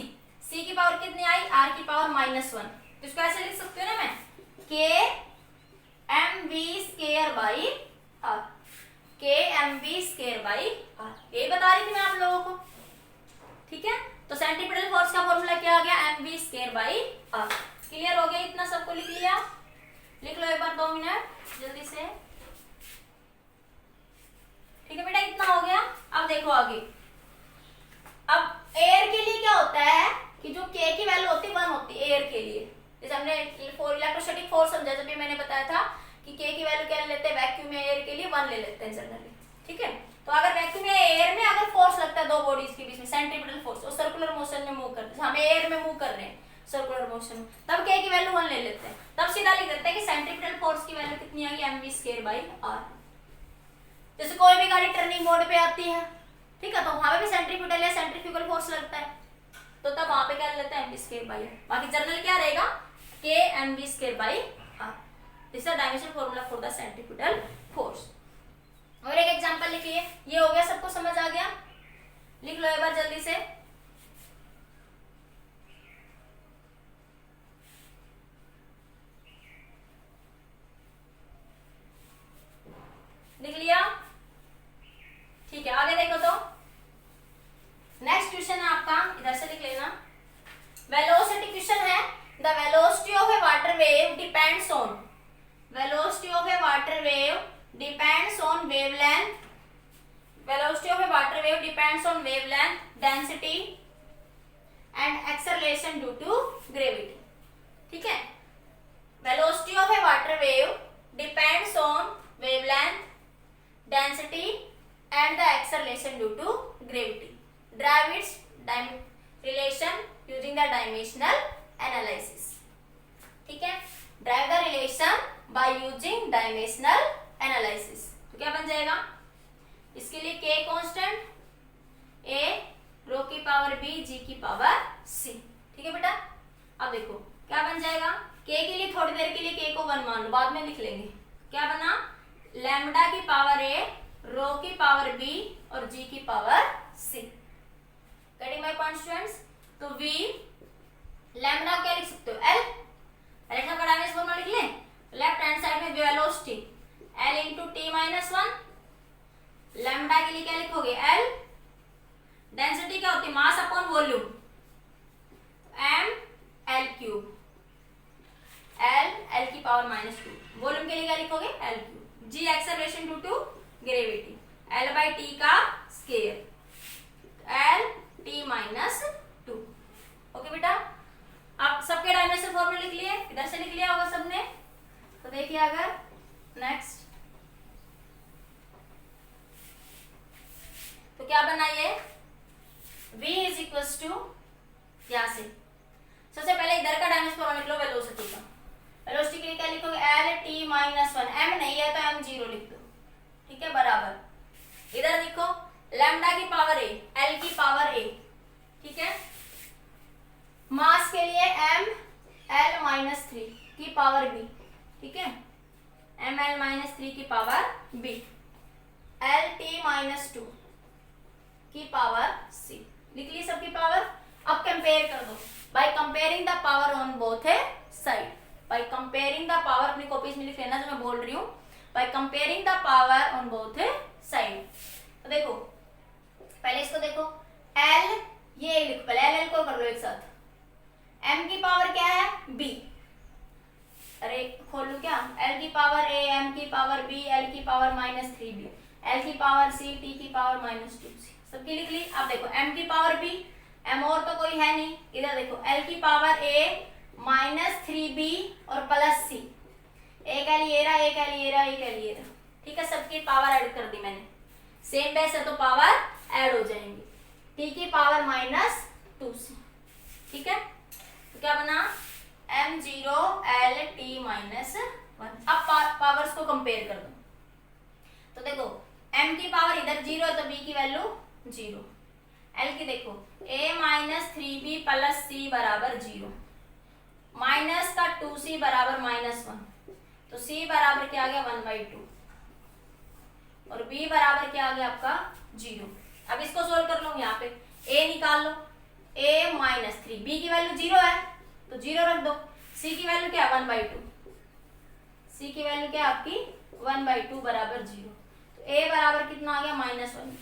की पावर कितनी आई, r की पावर -1. तो इसको ऐसे लिख सकते हो ना मैं, k mv²/r, k mv²/r. ये बता रही थी मैं आप लोगों को. ठीक है, तो सेंट्रीपिटल फोर्स का फॉर्मूला क्या आ गया mv²/r. क्लियर हो गया, इतना सबको लिख लिया. लिख लो एक बार 2 मिनट जल्दी से. ठीक है बेटा, इतना हो गया. अब देखो आगे, अब एयर के लिए क्या होता है कि जो k की वैल्यू होती है 1 होती है एयर के लिए. जैसे हमने इलेक्ट्रोस्टैटिक फोर्स समझा जब भी मैंने बताया था कि k की वैल्यू क्या ले लेते हैं वैक्यूम या एयर के लिए 1 ले लेते हैं जनरली. ठीक है, तो अगर वैक्यूम या एयर में अगर फोर्स लगता है दो बॉडीज के बीच में सेंट्रीपिटल फोर्स, और सर्कुलर मोशन में मूव करते हैं, हम एयर में मूव कर रहे हैं सर्कुलर मोशन में, तब k की वैल्यू 1 ले लेते हैं. तब सीधा लिख देते हैं कि सेंट्रीपिटल फोर्स की वैल्यू कितनी आएगी mv²/r. जैसे कोई भी गाड़ी टर्निंग मोड पे आती है, ठीक है, तो वहां पे भी सेंट्रीफ्यूगल या सेंट्रीफ्यूगल फोर्स लगता है, तो तब वहां पे क्या लेता है mv²/r। बाकी जनरल क्या रहेगा k mv²/r। This is dimension formula for the centrifugal force. और एक एग्जांपल लिखिए, ये हो गया, सबको समझ आ गया, लिख लो एक बार जल्दी से। लिख लिया, ठीक है, आगे देखो। तो नेक्स्ट क्वेश्चन है आपका, इधर से लिख लेना, वेलोसिटी क्वेश्चन है। The velocity of A water wave depends on, velocity of A water wave depends on wavelength, velocity of a water wave depends on wavelength, density and acceleration due to gravity। ठीक है, velocity of a water wave depends on wavelength, density and the acceleration due to gravity। Derive its relation using the dimensional analysis। ठीक है, derive the relation by using dimensional analysis। तो क्या बन जाएगा, इसके लिए k कांस्टेंट, a रो की power b g की पावर c। ठीक है बेटा, अब देखो क्या बन जाएगा, k के लिए थोड़ी देर के लिए k को 1 मान लो, बाद में लिख लेंगे। क्या बना, लैम्डा की पावर a रो की पावर b और g की power c। Getting my point students. तो v लैम्डा क्या लिख सकते हो, l, इलेक्ट्रॉन का डायमेंशन फॉर्मूला लिख लें, लेफ्ट हैंड साइड में velocity l into T minus 1, lambda के लिए क्या लिखोगे L, डेंसिटी क्या होती है mass upon volume m L cube, L की पावर -2, वॉल्यूम के लिए क्या लिखोगे L cube, G acceleration due to gravity L/T का स्क्वायर L T -2। ओके बेटा, आप सबके डायमेंशन फॉर्मूला लिख लिए, इधर से लिख लिया होगा सबने। तो देखिए अगर नेक्स्ट, तो क्या बना ये v इज इक्वल्स टू, यहां से सबसे पहले इधर का डायमेंशन फॉर्मूला लिख लो वेलोसिटी का। वेलोसिटी के लिए क्या लिखोगे L T -1, m नहीं है तो m0 लिख दो। ठीक है, बराबर इधर लिखो लैम्डा की पावर a, L की पावर a। ठीक है, मास के लिए m L -3 की पावर b। ठीक है, m L -3 की पावर b, L T -2 की पावर c। लिख ली सबकी पावर। अब कंपेयर कर दो bye comparing the power on both A side, bye comparing the power, अपनी कॉपीज में लिख लेना जो मैं बोल रही हूँ, bye comparing the power on both A side. तो देखो पहले इसको देखो, L ये लिखो, पहले L को कर लो एक साथ, m की पावर क्या है b, अरे खोल लो क्या, L की पावर a, m की पावर b, L की पावर -3b, L की पावर c, t की पावर -2c, सबकी लिख ली। अब देखो m की पावर b, m और तो कोई है नहीं, इधर देखो L की पावर a -3b और +c, एक L ये रहा, एक L ये रहा, एक L ये रहा। ठीक है, सबकी पावर ऐड कर दी मैंने, सेम बेस है तो पावर ऐड हो जाएंगी, t की पावर -2c। ठीक है, तो क्या बना m0 L T -1। अब पावर्स को कंपेयर कर दो, तो देखो m की पावर इधर 0 है तो b की वैल्यू 0, L की देखो a -3b + c बराबर 0, माइनस का 2c बराबर -1, तो c बराबर क्या आ गया 1/2 और b बराबर क्या आ गया आपका 0। अब इसको सोल्व कर लो, यहाँ पे a निकाल लो, a -3, b की वैल्यू 0 है तो 0 रख दो, c की वैल्यू क्या 1/2, c की वैल्यू क्या आपकी 1/2 बराबर 0, तो a बराबर कितना आ गया -1।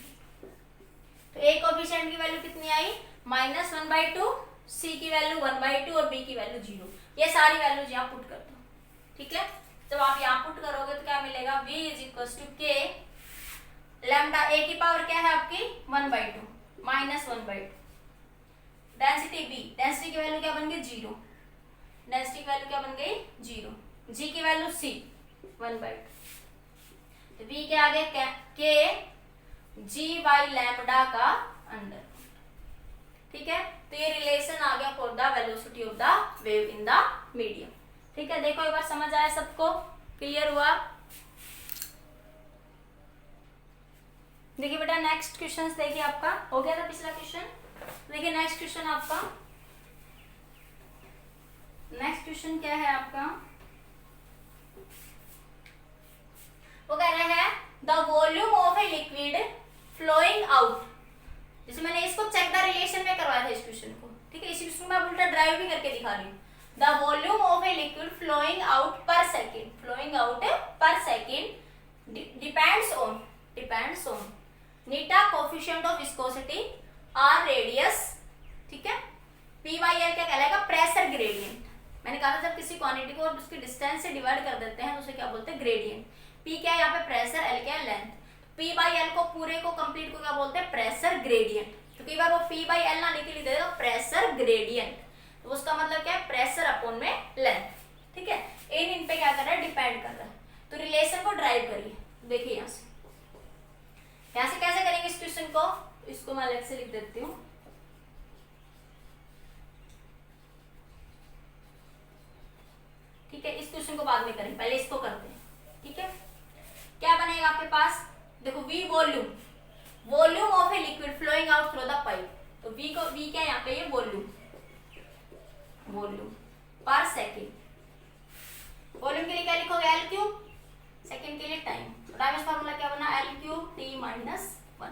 तो a कोफिशिएंट की वैल्यू कितनी आई -1/2, c की वैल्यू 1/2 और b की वैल्यू 0। ये सारी वैल्यूज यहाँ पुट कर दो। ठीक है, जब आप यहाँ पुट करोगे तो क्या मिलेगा, v = k, लैम्डा a की पावर क्या है आपकी 1/2 -1/2, डेंसिटी b, डेंसिटी की वैल्यू क्या बन गई 0, डेंसिटी की वैल्यू क्या बन गई 0, g की वैल्यू c 1/2, तो v क्या आ गया k g/लैम्डा का अंडर। ठीक है, तो ये रिलेशन आ गया for the velocity of the wave in the medium. ठीक है, देखो एक बार समझ आया, सबको क्लियर हुआ। देखिए बेटा नेक्स्ट क्वेश्चन देखिए, आपका हो गया था पिछला क्वेश्चन। देखिए नेक्स्ट क्वेश्चन आपका, नेक्स्ट क्वेश्चन क्या है आपका, वो कह रहा है the volume of a liquid flowing out. जैसे मैंने इसको चेक द रिलेशन में करवाया था इस क्वेश्चन को, ठीक है। इसी क्वेश्चन में उल्टा ड्राइव भी करके दिखा रही हूँ। The volume of a liquid flowing out per second, flowing out per second depends on नीटा coefficient of viscosity R radius, ठीक है। पी बाई एल क्या कहलाएगा, प्रेशर ग्रेडियंट। मैंने कहा था जब किसी क्वांटिटी को उसकी डिस्टेंस से डिवाइड कर देते हैं तो उसे क्या बोलते हैं, ग्रेडियंट। पी क्या है यहाँ पे, प्रेशर, एल क्या है, लेंथ। पी बाई एल को पूरे को कंप्लीट को क्या बोलते हैं, प्रेशर ग्रेडियंट। तो कई बार वो पी बाई एल ना लिख देगा प्रेशर ग्रेडियंट, तो उसका मतलब क्या है, प्रेशर अपॉन में लेंथ, ठीक है। इन पे क्या कर रहा है, डिपेंड कर रहा है। तो रिलेशन को ड्राइव करिए। देखिए यहाँ से कैसे करेंगे इस क्वेश्चन को, इसको मैं अलग से लिख देती हूँ। ठीक है, इस क्वेश्चन को बाद में करेंगे, पहले इसको करते हैं, ठीक है। क्या बनेगा आपके पास, देखो V volume of a liquid flowing out through the pipe. तो वी क्या है यहाँ पे, ये वॉल्यूम पर सेकेंड। वॉल्यूम के लिए क्या लिखोगे, एल क्यूब, सेकेंड के लिए टाइम। टाइम का फॉर्मूला क्या बना, एल क्यूब टी माइनस 1।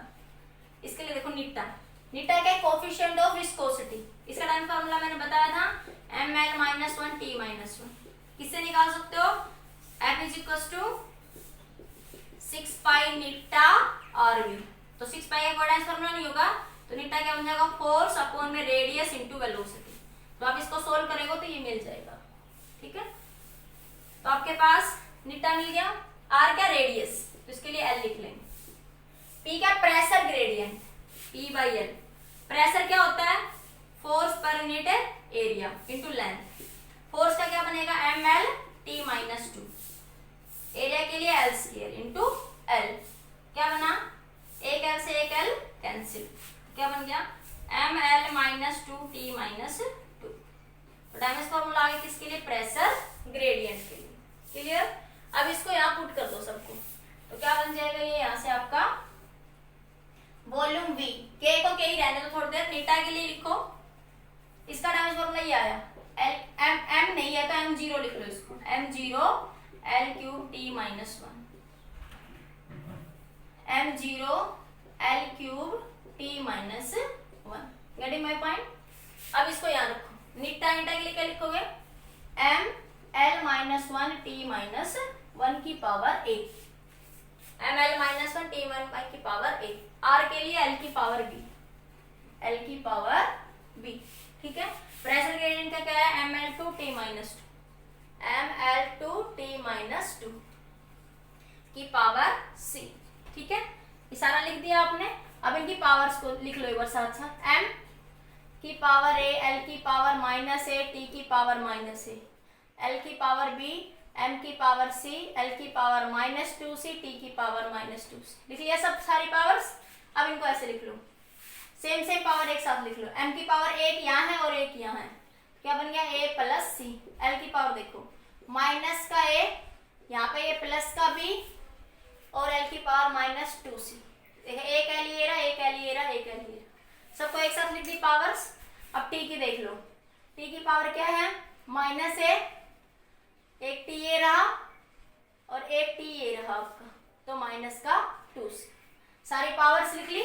इसके लिए देखो नीटा क्या है, कोफिशिएंट ऑफ विस्कोसिटी। इसका टाइम फॉर्मूला मैंने बताया था M L minus 1 T minus 1। किससे निकाल सकते हो, F is equal to 6 pi नीटा आर वी। तो 6 पाई का कोई टाइम फॉर्मूला नहीं होगा, तो नीटा क्या बन जाएगा, फोर्स अपॉन में रेडियस इनटू वेलोसिटी। तो आप इसको सोल्व करेंगे तो ये मिल जाएगा, ठीक है। तो आपके पास नीटा मिल गया, आर क्या रेडियस, तो इसके लिए एल लिख लेंगे। पी क्या pressure gradient, P by L. Pressure क्या होता है, फोर्स पर unit area into length. Force का क्या बनेगा, M L T minus 2। Area के लिए एल स्क्वायर इनटू एल। क्या बना, एक एल से एक एल कैंसिल, क्या बन गया, M L minus 2 T minus 2। Dimension formula आ गया किसके लिए, प्रेशर ग्रेडियंट के लिए। क्लियर। अब इसको यहाँ पुट कर दो सबको, तो क्या बन जाएगा, ये यहाँ से आपका वॉल्यूम वी, के को के ही रहने दो थोड़ी देर, नीटा के लिए लिखो। इसका डायमेंस फॉर्मूला ये आया, एल एम नहीं है तो एम जीरो लिख लो इसको, M zero L cube T minus 1, M zero L cube T minus 1। Getting my point. अब इसको याद रखो, नीटा के लिए क्या लिखोगे, M L minus 1 T minus 1 की power A, M L minus 1 T 1 की पावर ए। आर के लिए एल की पावर बी, एल की पावर बी, ठीक है। प्रेशर ग्रेडियंट का क्या है, M L two T minus 2, M L two T minus 2 की पावर सी, ठीक है। ये सारा लिख दिया आपने। अब इनकी पावर्स को लिख लो एक बार साथ साथ, एम की पावर ए, एल की पावर माइनस ए, टी की पावर माइनस ए, एल की पावर बी, एम की पावर सी, एल की पावर माइनस 2c, टी की पावर माइनस 2c। लिख लिया सब सारी पावर्स। अब इनको ऐसे लिख लो, सेम पावर एक साथ लिख लो। एम की पावर एक यहाँ है और एक यहाँ है, क्या बन गया, a प्लस सी। एल की पावर देखो, माइनस का a, यहाँ पे ये प्लस का b, और एल की पावर माइनस 2c। एक एल ये रहा, एक एल ये रहा, एक एल ये रहा, सबको एक साथ लिख दी पावर्स। अब टी की देख लो, टी की पावर क्या है, माइनस ए, एक टी ये रहा और एक टी ये रहा आपका, तो माइनस का 2c। सारी पावर्स लिख ली,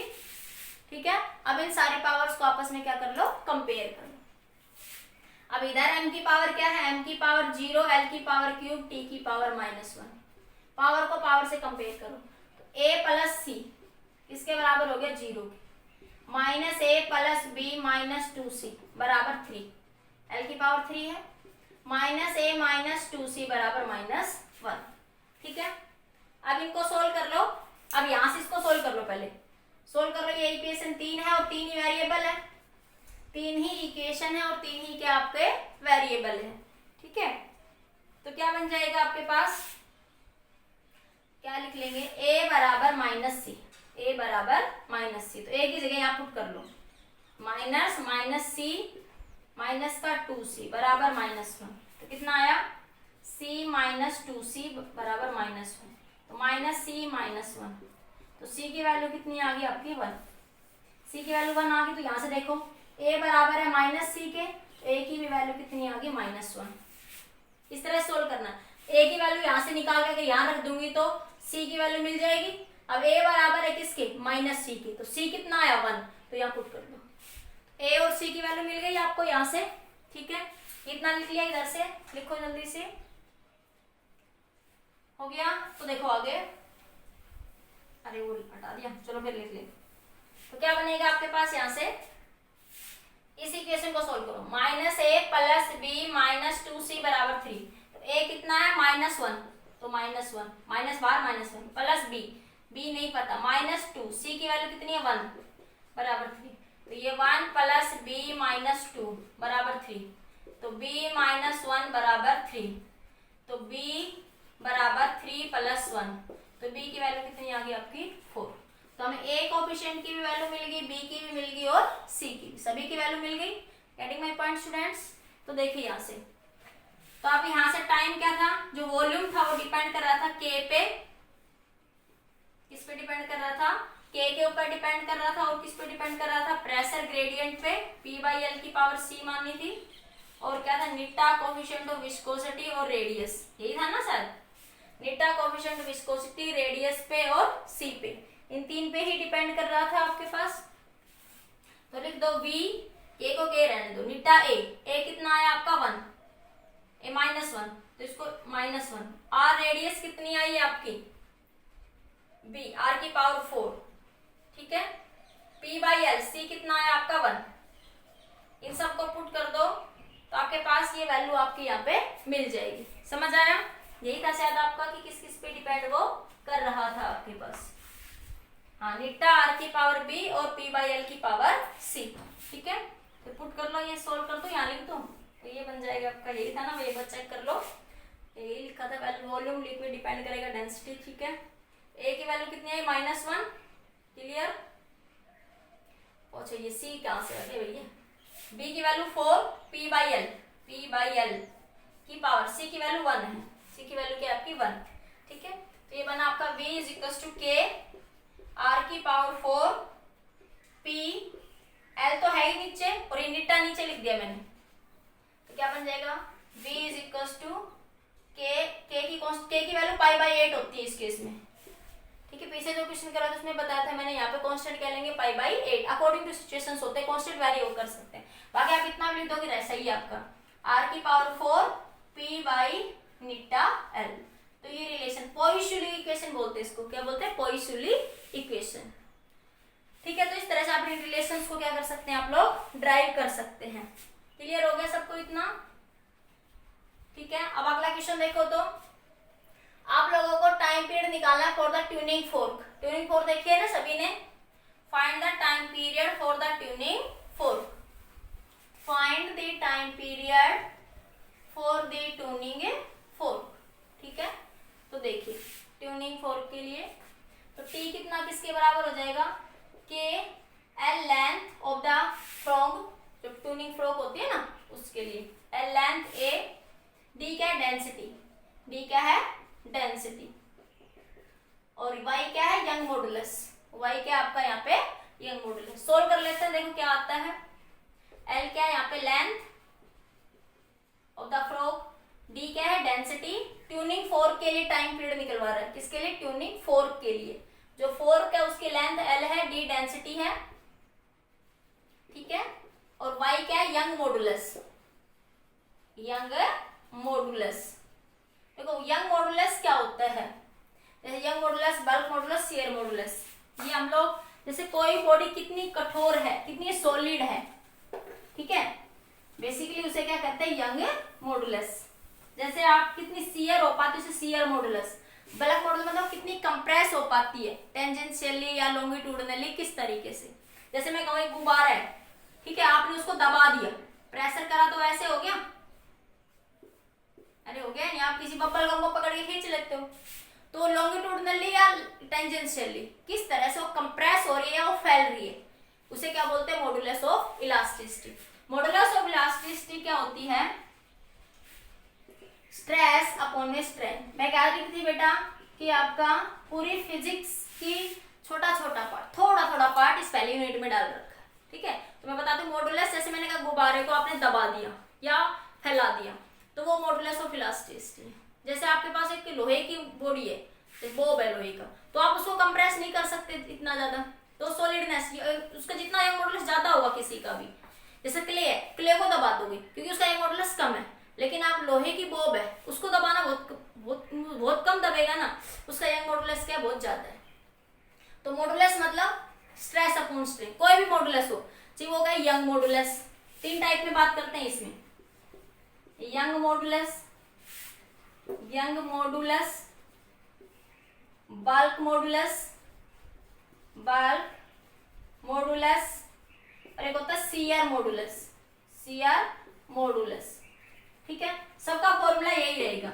ठीक है। अब इन सारी पावर्स को आपस में क्या कर लो, कंपेयर कर लो। अब इधर m की पावर क्या है, m की पावर 0, l की पावर क्यूब, t की पावर माइनस 1। पावर को पावर से कंपेयर करो, तो a प्लस सी इसके बराबर हो गया 0, माइनस ए प्लस बी माइनस 2c बराबर 3, l की पावर 3 है, माइनस ए माइनस 2c बराबर माइनस 1, ठीक है। अब इनको सोल्व कर लो। अब यहां से इसको सोल्व कर लो, पहले सोल्व कर लो। ये इक्वेशन 3 है और 3 ही वेरिएबल है, 3 ही इक्वेशन है और 3 ही क्या आपके वेरिएबल है, ठीक है। तो क्या बन जाएगा आपके पास, क्या लिख लेंगे, a बराबर माइनस सी, a बराबर माइनस सी। तो a की जगह यहाँ पुट कर लो, माइनस माइनस सी माइनस का 2c बराबर माइनस 1। तो कितना आया, c माइनस 2c बराबर माइनस 1। तो माइनस सी माइनस 1 तो सी की वैल्यू कितनी आ गई आपकी 1। सी की वैल्यू 1 आ गई तो यहाँ से देखो ए बराबर है माइनस सी के, तो ए की भी वैल्यू कितनी आ गई -1। इस तरह सोल्व करना है। ए की वैल्यू यहाँ से निकाल करके यहाँ रख दूंगी तो सी की वैल्यू मिल जाएगी। अब ए बराबर है किसके, माइनस सी के, तो सी कितना आया 1, तो यहाँ पुट कर दो। ए और सी की वैल्यू मिल गई आपको यहाँ से, ठीक है। इतना लिख लिया, इधर से लिखो जल्दी से, हो गया। तो देखो आगे, अरे वो हटा दिया, चलो फिर लिख ले। तो क्या बनेगा आपके पास यहाँ से, इस इक्वेशन को सोल्व करो। -a plus b minus 2c बराबर 3। तो a कितना है -1, तो -1 माइनस बार -1 प्लस b नहीं पता -2, c की वैल्यू कितनी है 1 बराबर 3। तो ये 1 प्लस b माइनस 2 बराबर 3, तो b -1 बराबर 3, तो b बराबर 3 प्लस 1, तो b की वैल्यू कितनी आ गई आपकी 4। तो हमें a कोएफिशिएंट की भी वैल्यू मिल गई, b की भी मिल गई और c की भी, सभी की वैल्यू मिल गई। Getting my point students. तो देखिए यहाँ से, तो अब यहाँ से टाइम क्या था, जो वॉल्यूम था वो डिपेंड कर रहा था k पे, किस पे डिपेंड कर रहा था, k के ऊपर डिपेंड कर रहा था, और किस पे डिपेंड कर रहा था, प्रेशर ग्रेडियंट पे, p/l की पावर c माननी थी, और क्या था, नीटा कोएफिशिएंट ऑफ विस्कोसिटी और रेडियस, यही था ना sir, Neeta coefficient of viscosity, radius पे और c पे, इन तीन पे ही डिपेंड कर रहा था आपके पास। तो लिख दो v, k को k रहने दो, नीटा a कितना आया आपका 1, a -1, तो इसको -1, r रेडियस कितनी आई आपकी b, r की पावर 4, ठीक है। p/l c कितना आया आपका 1, इन सबको पुट कर दो तो आपके पास ये वैल्यू आपकी यहाँ पे मिल जाएगी। समझ आया, यही था शायद आपका कि किस किस पे डिपेंड वो कर रहा था आपके पास। हाँ, नीटा r की पावर b और p/l की पावर c, ठीक है। तो पुट कर लो, ये सोल्व कर दो, यहाँ लिख दो, तो ये बन जाएगा आपका, यही था ना, एक बार चेक कर लो, यही लिखा था पहले, वॉल्यूम लिक्विड डिपेंड करेगा डेंसिटी, ठीक है। a की वैल्यू कितनी आई -1, क्लियर। अच्छा ये c कहाँ से आ गया भैया, b की वैल्यू 4, p/l की पावर, c की वैल्यू 1 है, c की वैल्यू क्या आपकी 1, ठीक है। तो ये बना आपका v = k, r की पावर 4, p, l तो है ही नीचे, और ये नीटा नीचे लिख दिया मैंने, तो क्या बन जाएगा, v = k की वैल्यू π/8 होती है इस केस में, ठीक है। पीछे जो क्वेश्चन करा था उसमें बताया था मैंने, यहाँ पे कांस्टेंट क्या लेंगे, π/8, अकॉर्डिंग टू सिचुएशंस होते हैं, कांस्टेंट वैरी हो कर सकते हैं। बाकी आप इतना भी लिख दोगे सही है आपका, r की पावर 4, p/नीटा l। तो ये रिलेशन पोइसुली इक्वेशन बोलते हैं इसको, क्या बोलते हैं, पोइसुली इक्वेशन, ठीक है। तो इस तरह से आप इन रिलेशंस को क्या कर सकते हैं, आप लोग ड्राइव कर सकते हैं। क्लियर हो गया सबको इतना, ठीक है। अब अगला क्वेश्चन देखो, तो आप लोगों को टाइम पीरियड निकालना है for the tuning fork. Tuning fork देखिए ना सभी ने, find the time period for the tuning fork, find the time period for the tuning fork, ठीक है। तो देखिए ट्यूनिंग फोर्क के लिए, तो t कितना किसके बराबर हो जाएगा, k l length of the frog, जो ट्यूनिंग फ्रॉग होती है ना उसके लिए, l लेंथ a, d क्या है डेंसिटी, d क्या है डेंसिटी, और y क्या है यंग मॉडुलस, y क्या आपका यहाँ पे यंग मॉडुलस। सोल्व कर लेते हैं, देखो क्या आता है, l क्या है यहाँ पे length of the frog, d क्या है डेंसिटी, ट्यूनिंग फोर्क के लिए टाइम पीरियड निकलवा रहा है, किसके लिए, ट्यूनिंग फोर्क के लिए, जो फोर्क है उसकी लेंथ l है, d डेंसिटी है, ठीक है, और y क्या है यंग मॉडुलस, यंग मॉडुलस। देखो यंग मॉडुलस क्या होता है, जैसे young modulus, bulk modulus, shear modulus, ये हम लोग जैसे कोई बॉडी कितनी कठोर है, कितनी सॉलिड है, ठीक है, बेसिकली उसे क्या कहते हैं यंग मॉडुलस। जैसे आप कितनी शियर हो पाती है, शियर मॉडुलस। बल्क मॉडुलस मतलब कितनी कंप्रेस हो पाती है, टेंजेंशियली या लॉन्गिट्यूडनली, किस तरीके से। जैसे मैं कहूँ एक गुब्बारा है, ठीक है, आपने उसको दबा दिया, प्रेशर करा तो ऐसे हो गया, अरे हो गया नहीं, आप किसी बबल गम को पकड़ के खींच लेते हो, तो लॉन्गिट्यूडनली या टेंजेंशियली किस तरह से वो कंप्रेस हो रही है, वो फैल रही है, उसे क्या बोलते हैं, modulus of elasticity. Modulus of elasticity क्या होती है, स्ट्रेस अपॉन में स्ट्रेन। मैं क्या रही थी बेटा कि आपका पूरी फिजिक्स की छोटा छोटा पार्ट, थोड़ा थोड़ा पार्ट इस पहली यूनिट में डाल रखा है। ठीक है, तो मैं बता दूं मॉडुलस, जैसे मैंने कहा गुब्बारे को आपने दबा दिया या फैला दिया तो वो मॉडुलस ऑफ इलास्टिसिटी है। जैसे आपके पास एक लोहे की बॉडी है, बॉब है लोहे का, तो आप उसको कंप्रेस नहीं कर सकते इतना ज्यादा, तो सॉलिडनेस उसका जितना यंग मॉडुलस ज्यादा होगा किसी का भी। जैसे क्ले है, क्ले को दबा दोगे क्योंकि उसका यंग मॉडुलस कम है, लेकिन आप लोहे की बॉब है उसको दबाना बहुत कम दबेगा ना, उसका यंग मॉडुलस क्या बहुत ज्यादा है। तो मॉडुलस मतलब स्ट्रेस अपॉन स्ट्रेन, कोई भी मॉडुलस हो, चाहे वो क्या यंग मॉडुलस, तीन टाइप में बात करते हैं इसमें, यंग मॉडुलस, बल्क मॉडुलस और एक होता है शियर मॉडुलस। ठीक है, सबका फॉर्मूला यही रहेगा,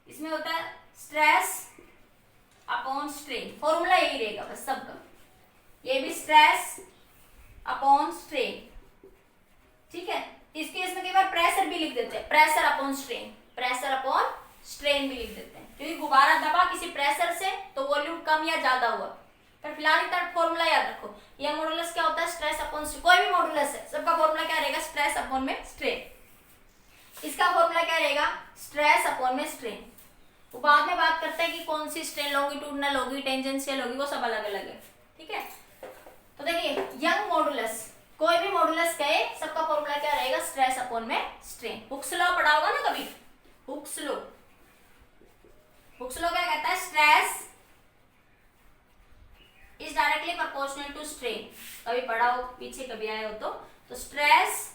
इसमें होता है स्ट्रेस अपॉन स्ट्रेन, फॉर्मूला यही रहेगा बस सबका, ये भी स्ट्रेस अपॉन स्ट्रेन। ठीक है, इस केस में कई बार प्रेशर भी लिख देते हैं, प्रेशर अपॉन स्ट्रेन भी लिख देते हैं, क्योंकि गुब्बारा दबा किसी प्रेशर से तो वॉल्यूम कम या ज्यादा हुआ। पर फिलहाल इतना फॉर्मूला याद रखो, यह मॉडुलस क्या होता है स्ट्रेस अपॉन स्ट्रेन, कोई भी मॉडुलस है सबका फॉर्मूला क्या रहेगा स्ट्रेस अपॉन में स्ट्रेन, इसका फॉर्मूला क्या रहेगा स्ट्रेस अपॉन में स्ट्रेन। वो बाद में बात करते हैं कि कौन सी स्ट्रेन लॉन्गिट्यूडनल होगी, टेंजेंशियल होगी, वो सब अलग अलग है। ठीक है, तो देखिए यंग मॉडुलस, कोई भी मॉडुलस कहे सबका फॉर्मूला क्या रहेगा स्ट्रेस अपॉन में स्ट्रेन। हुक्स लॉ पढ़ा होगा ना कभी, हुक्स लॉ क्या कहता है stress is directly proportional to strain, कभी पढ़ा हो पीछे कभी आए हो तो स्ट्रेस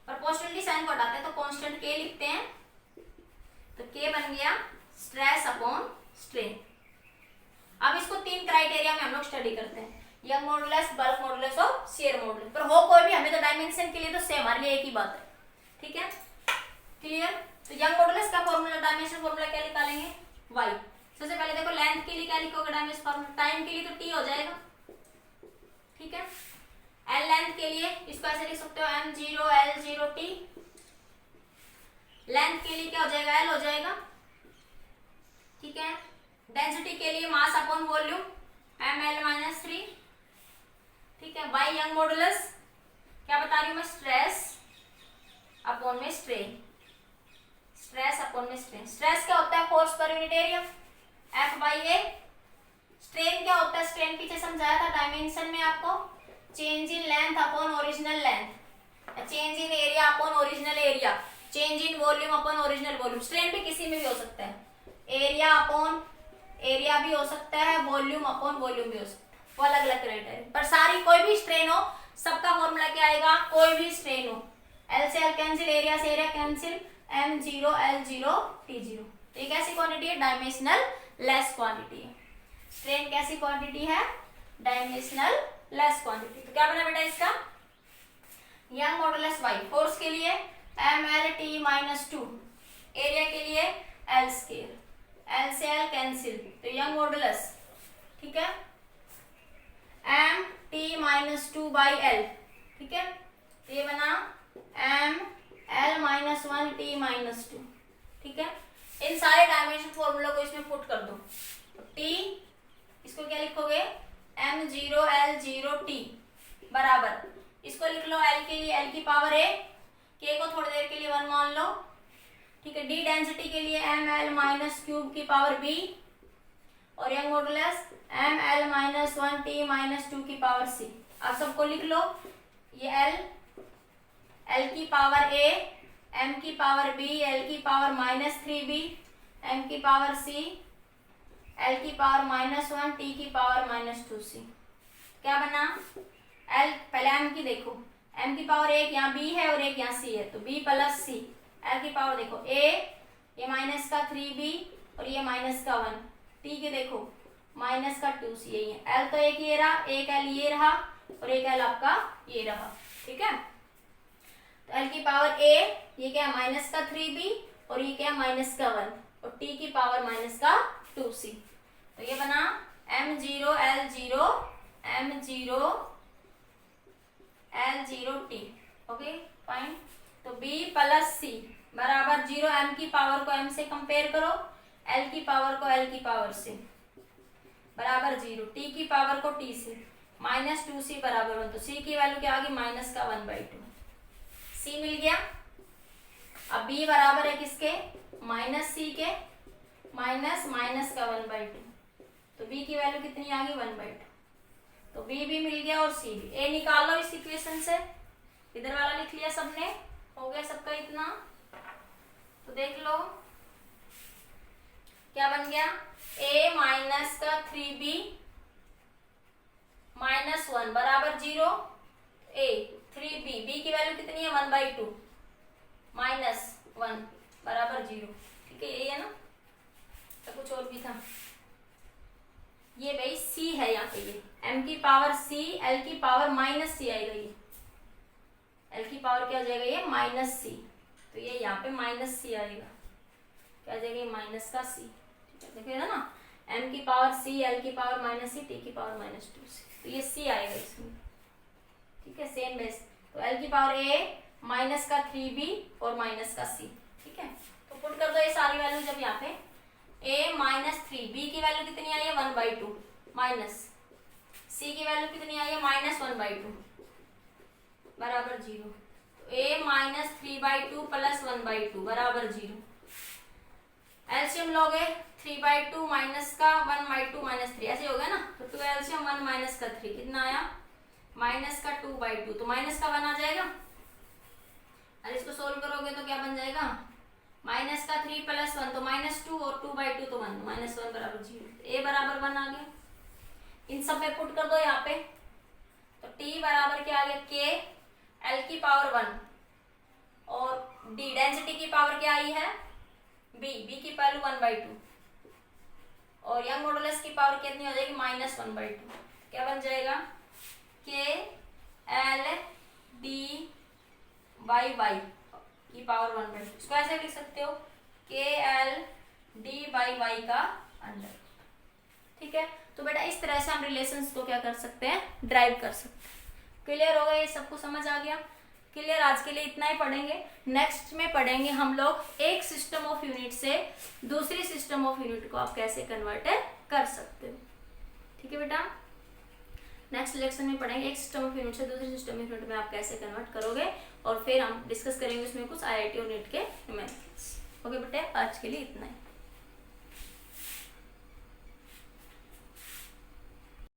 प्रोपोर्शनलिटी साइन को हटाते हैं तो कांस्टेंट के लिखते हैं, तो के बन गया स्ट्रेस अपॉन स्ट्रेन। अब इसको तीन क्राइटेरिया में हम लोग स्टडी करते हैं, यंग मॉडुलस, बल्क मॉडुलस और शियर मॉडुलस, पर हो कोई भी, हमें तो डायमेंशन के लिए तो सेम, हमारे लिए एक ही बात है। ठीक है, क्लियर। तो यंग मॉडुलस का फॉर्मूला, डायमेंशन फॉर्मूला क्या निकालेंगे y। सबसे पहले देखो लेंथ के लिए क्या लिखोगे डायमेंशन फॉर्मूला, टाइम के लिए तो t हो जाएगा। ठीक है, l लेंथ के लिए इसको ऐसे लिख सकते हो m0 l0 t, लेंथ के लिए क्या हो जाएगा l हो जाएगा। ठीक है, डेंसिटी के लिए मास अपॉन वॉल्यूम ml-3। ठीक है, y यंग मॉडुलस क्या बता रही हूं मैं स्ट्रेस अपॉन में स्ट्रेन, स्ट्रेस क्या होता है फोर्स पर यूनिट एरिया F/A। स्ट्रेन क्या होता है, स्ट्रेन पीछे समझाया था डायमेंशन में आपको, change in length upon original length, change in area upon original area, change in volume upon original volume. Strain भी किसी में भी हो सकता है, एरिया अपॉन एरिया भी हो सकता है, वॉल्यूम अपॉन वॉल्यूम भी हो सकता है, वो अलग अलग क्राइटेरिया। पर सारी कोई भी स्ट्रेन हो सबका फॉर्मूला क्या आएगा, कोई भी स्ट्रेन हो एल से एल कैंसिल, एरिया से area cancel, m0 l0 t0। एक ऐसी क्वांटिटी है डायमेंशनल लेस क्वांटिटी है, स्ट्रेन कैसी क्वांटिटी है डायमेंशनल लेस क्वांटिटी। तो क्या बना बेटा इसका यंग मॉडुलस y, फोर्स के लिए mlt-2, एरिया के लिए l स्क्वायर, l से l कैंसिल, तो यंग मॉडुलस ठीक है m t-2/l। ठीक है, तो ये बना m l-1t-2। ठीक है, इन सारे डायमेंशन फॉर्मूला को इसमें पुट कर दो, तो t इसको क्या लिखोगे m0 l0 t बराबर, इसको लिख लो l के लिए l की पावर a, k को थोड़ी देर के लिए 1 मान लो। ठीक है, d डेंसिटी के लिए ml-3 की पावर b, और यंग मॉडुलस ml-1t-2 की पावर c। आप सबको लिख लो, ये l की पावर a, m की पावर b, l की पावर -3b, m की पावर c, l की पावर -1, t की पावर -2c। क्या बना l, पहले m की देखो, m की पावर एक यहाँ b है और एक यहाँ c है, तो b + c, l की पावर देखो a, ये -3b और ये -1, t के देखो -2c, यही है। l तो एक ये रहा, एक l ये रहा और एक l आपका ये रहा। ठीक है, तो l की पावर a, ये क्या है -3b और ये क्या है -1, और t की पावर -2c। तो ये बना m0 l0 t। Okay fine, तो b + c बराबर 0, m की पावर को m से कंपेयर करो, l की पावर को l की पावर से, बराबर 0, टी की पावर को टी से माइनस 2c बराबर 1, तो c की वैल्यू क्या आ गई माइनस का 1/2, c मिल गया। अब b बराबर है किसके, माइनस c के, माइनस माइनस का 1/2, तो b की वैल्यू कितनी आ गई 1/2, तो b भी मिल गया और c भी। a निकाल लो इस इक्वेशन से, इधर वाला लिख लिया सबने, हो गया सबका इतना। तो देख लो क्या बन गया, a माइनस का 3b माइनस 1 बराबर 0, a 3b, b की वैल्यू कितनी है 1/2 माइनस 1 बराबर 0, ठीक है यही है ना, तो कुछ और भी था, ये भाई c है यहाँ पे, ये m की पावर c l की पावर माइनस c आएगा, ये l की पावर क्या हो जाएगा ये माइनस c, तो ये यहाँ पे माइनस c आएगा, क्या आ जाएगा माइनस का c, ठीक है देखिए ना, m की पावर c l की पावर माइनस c t की पावर माइनस 2c, तो ये c आएगा इसमें, ठीक है सेम बेस, तो l की पावर a माइनस का 3b और माइनस का c, ठीक है। तो पुट कर दो ये सारी वैल्यू, जब यहाँ पे a माइनस 3b की वैल्यू कितनी आई है 1/2 माइनस c की वैल्यू कितनी आई है माइनस 1/2 बराबर 0, तो a माइनस 3/2 प्लस 1/2 बराबर 0, एलसीएम लोगे 3/2 माइनस का 1/2 माइनस 3 ऐसे हो गया ना, तो 2 एलसीएम 1 माइनस का 3 कितना आया माइनस का 2/2, तो माइनस का 1 आ जाएगा, और इसको सोल्व करोगे तो क्या बन जाएगा माइनस का 3 प्लस 1 तो माइनस 2 और 2/2 तो 1, माइनस 1 बराबर 0, a बराबर 1 आ गया। इन सब में पुट कर दो यहाँ पे, तो t बराबर क्या आ गया k l की पावर 1 और d डेंसिटी की पावर क्या आई है b की वैल्यू 1/2 और यंग मॉडुलस की पावर कितनी हो जाएगी माइनस 1/2, क्या बन जाएगा k l d by y की पावर 1/2, इसको ऐसे लिख सकते हो k l d by y का अंडर, ठीक है। तो बेटा इस तरह से हम रिलेशंस को क्या कर सकते हैं ड्राइव कर सकते हैं। क्लियर हो गया, ये सबको समझ आ गया, क्लियर। आज के लिए इतना ही पढ़ेंगे, नेक्स्ट में पढ़ेंगे हम लोग एक सिस्टम ऑफ यूनिट से दूसरी सिस्टम ऑफ यूनिट को आप कैसे कन्वर्ट कर सकते हो, ठीक है बेटा। नेक्स्ट लेक्चर में पढ़ेंगे एक सिस्टम ऑफ यूनिट से दूसरे सिस्टम ऑफ यूनिट में आप कैसे कन्वर्ट करोगे, और फिर हम डिस्कस करेंगे उसमें कुछ IIT और नीट के मेथड्स। ओके बेटे, आज के लिए इतना ही।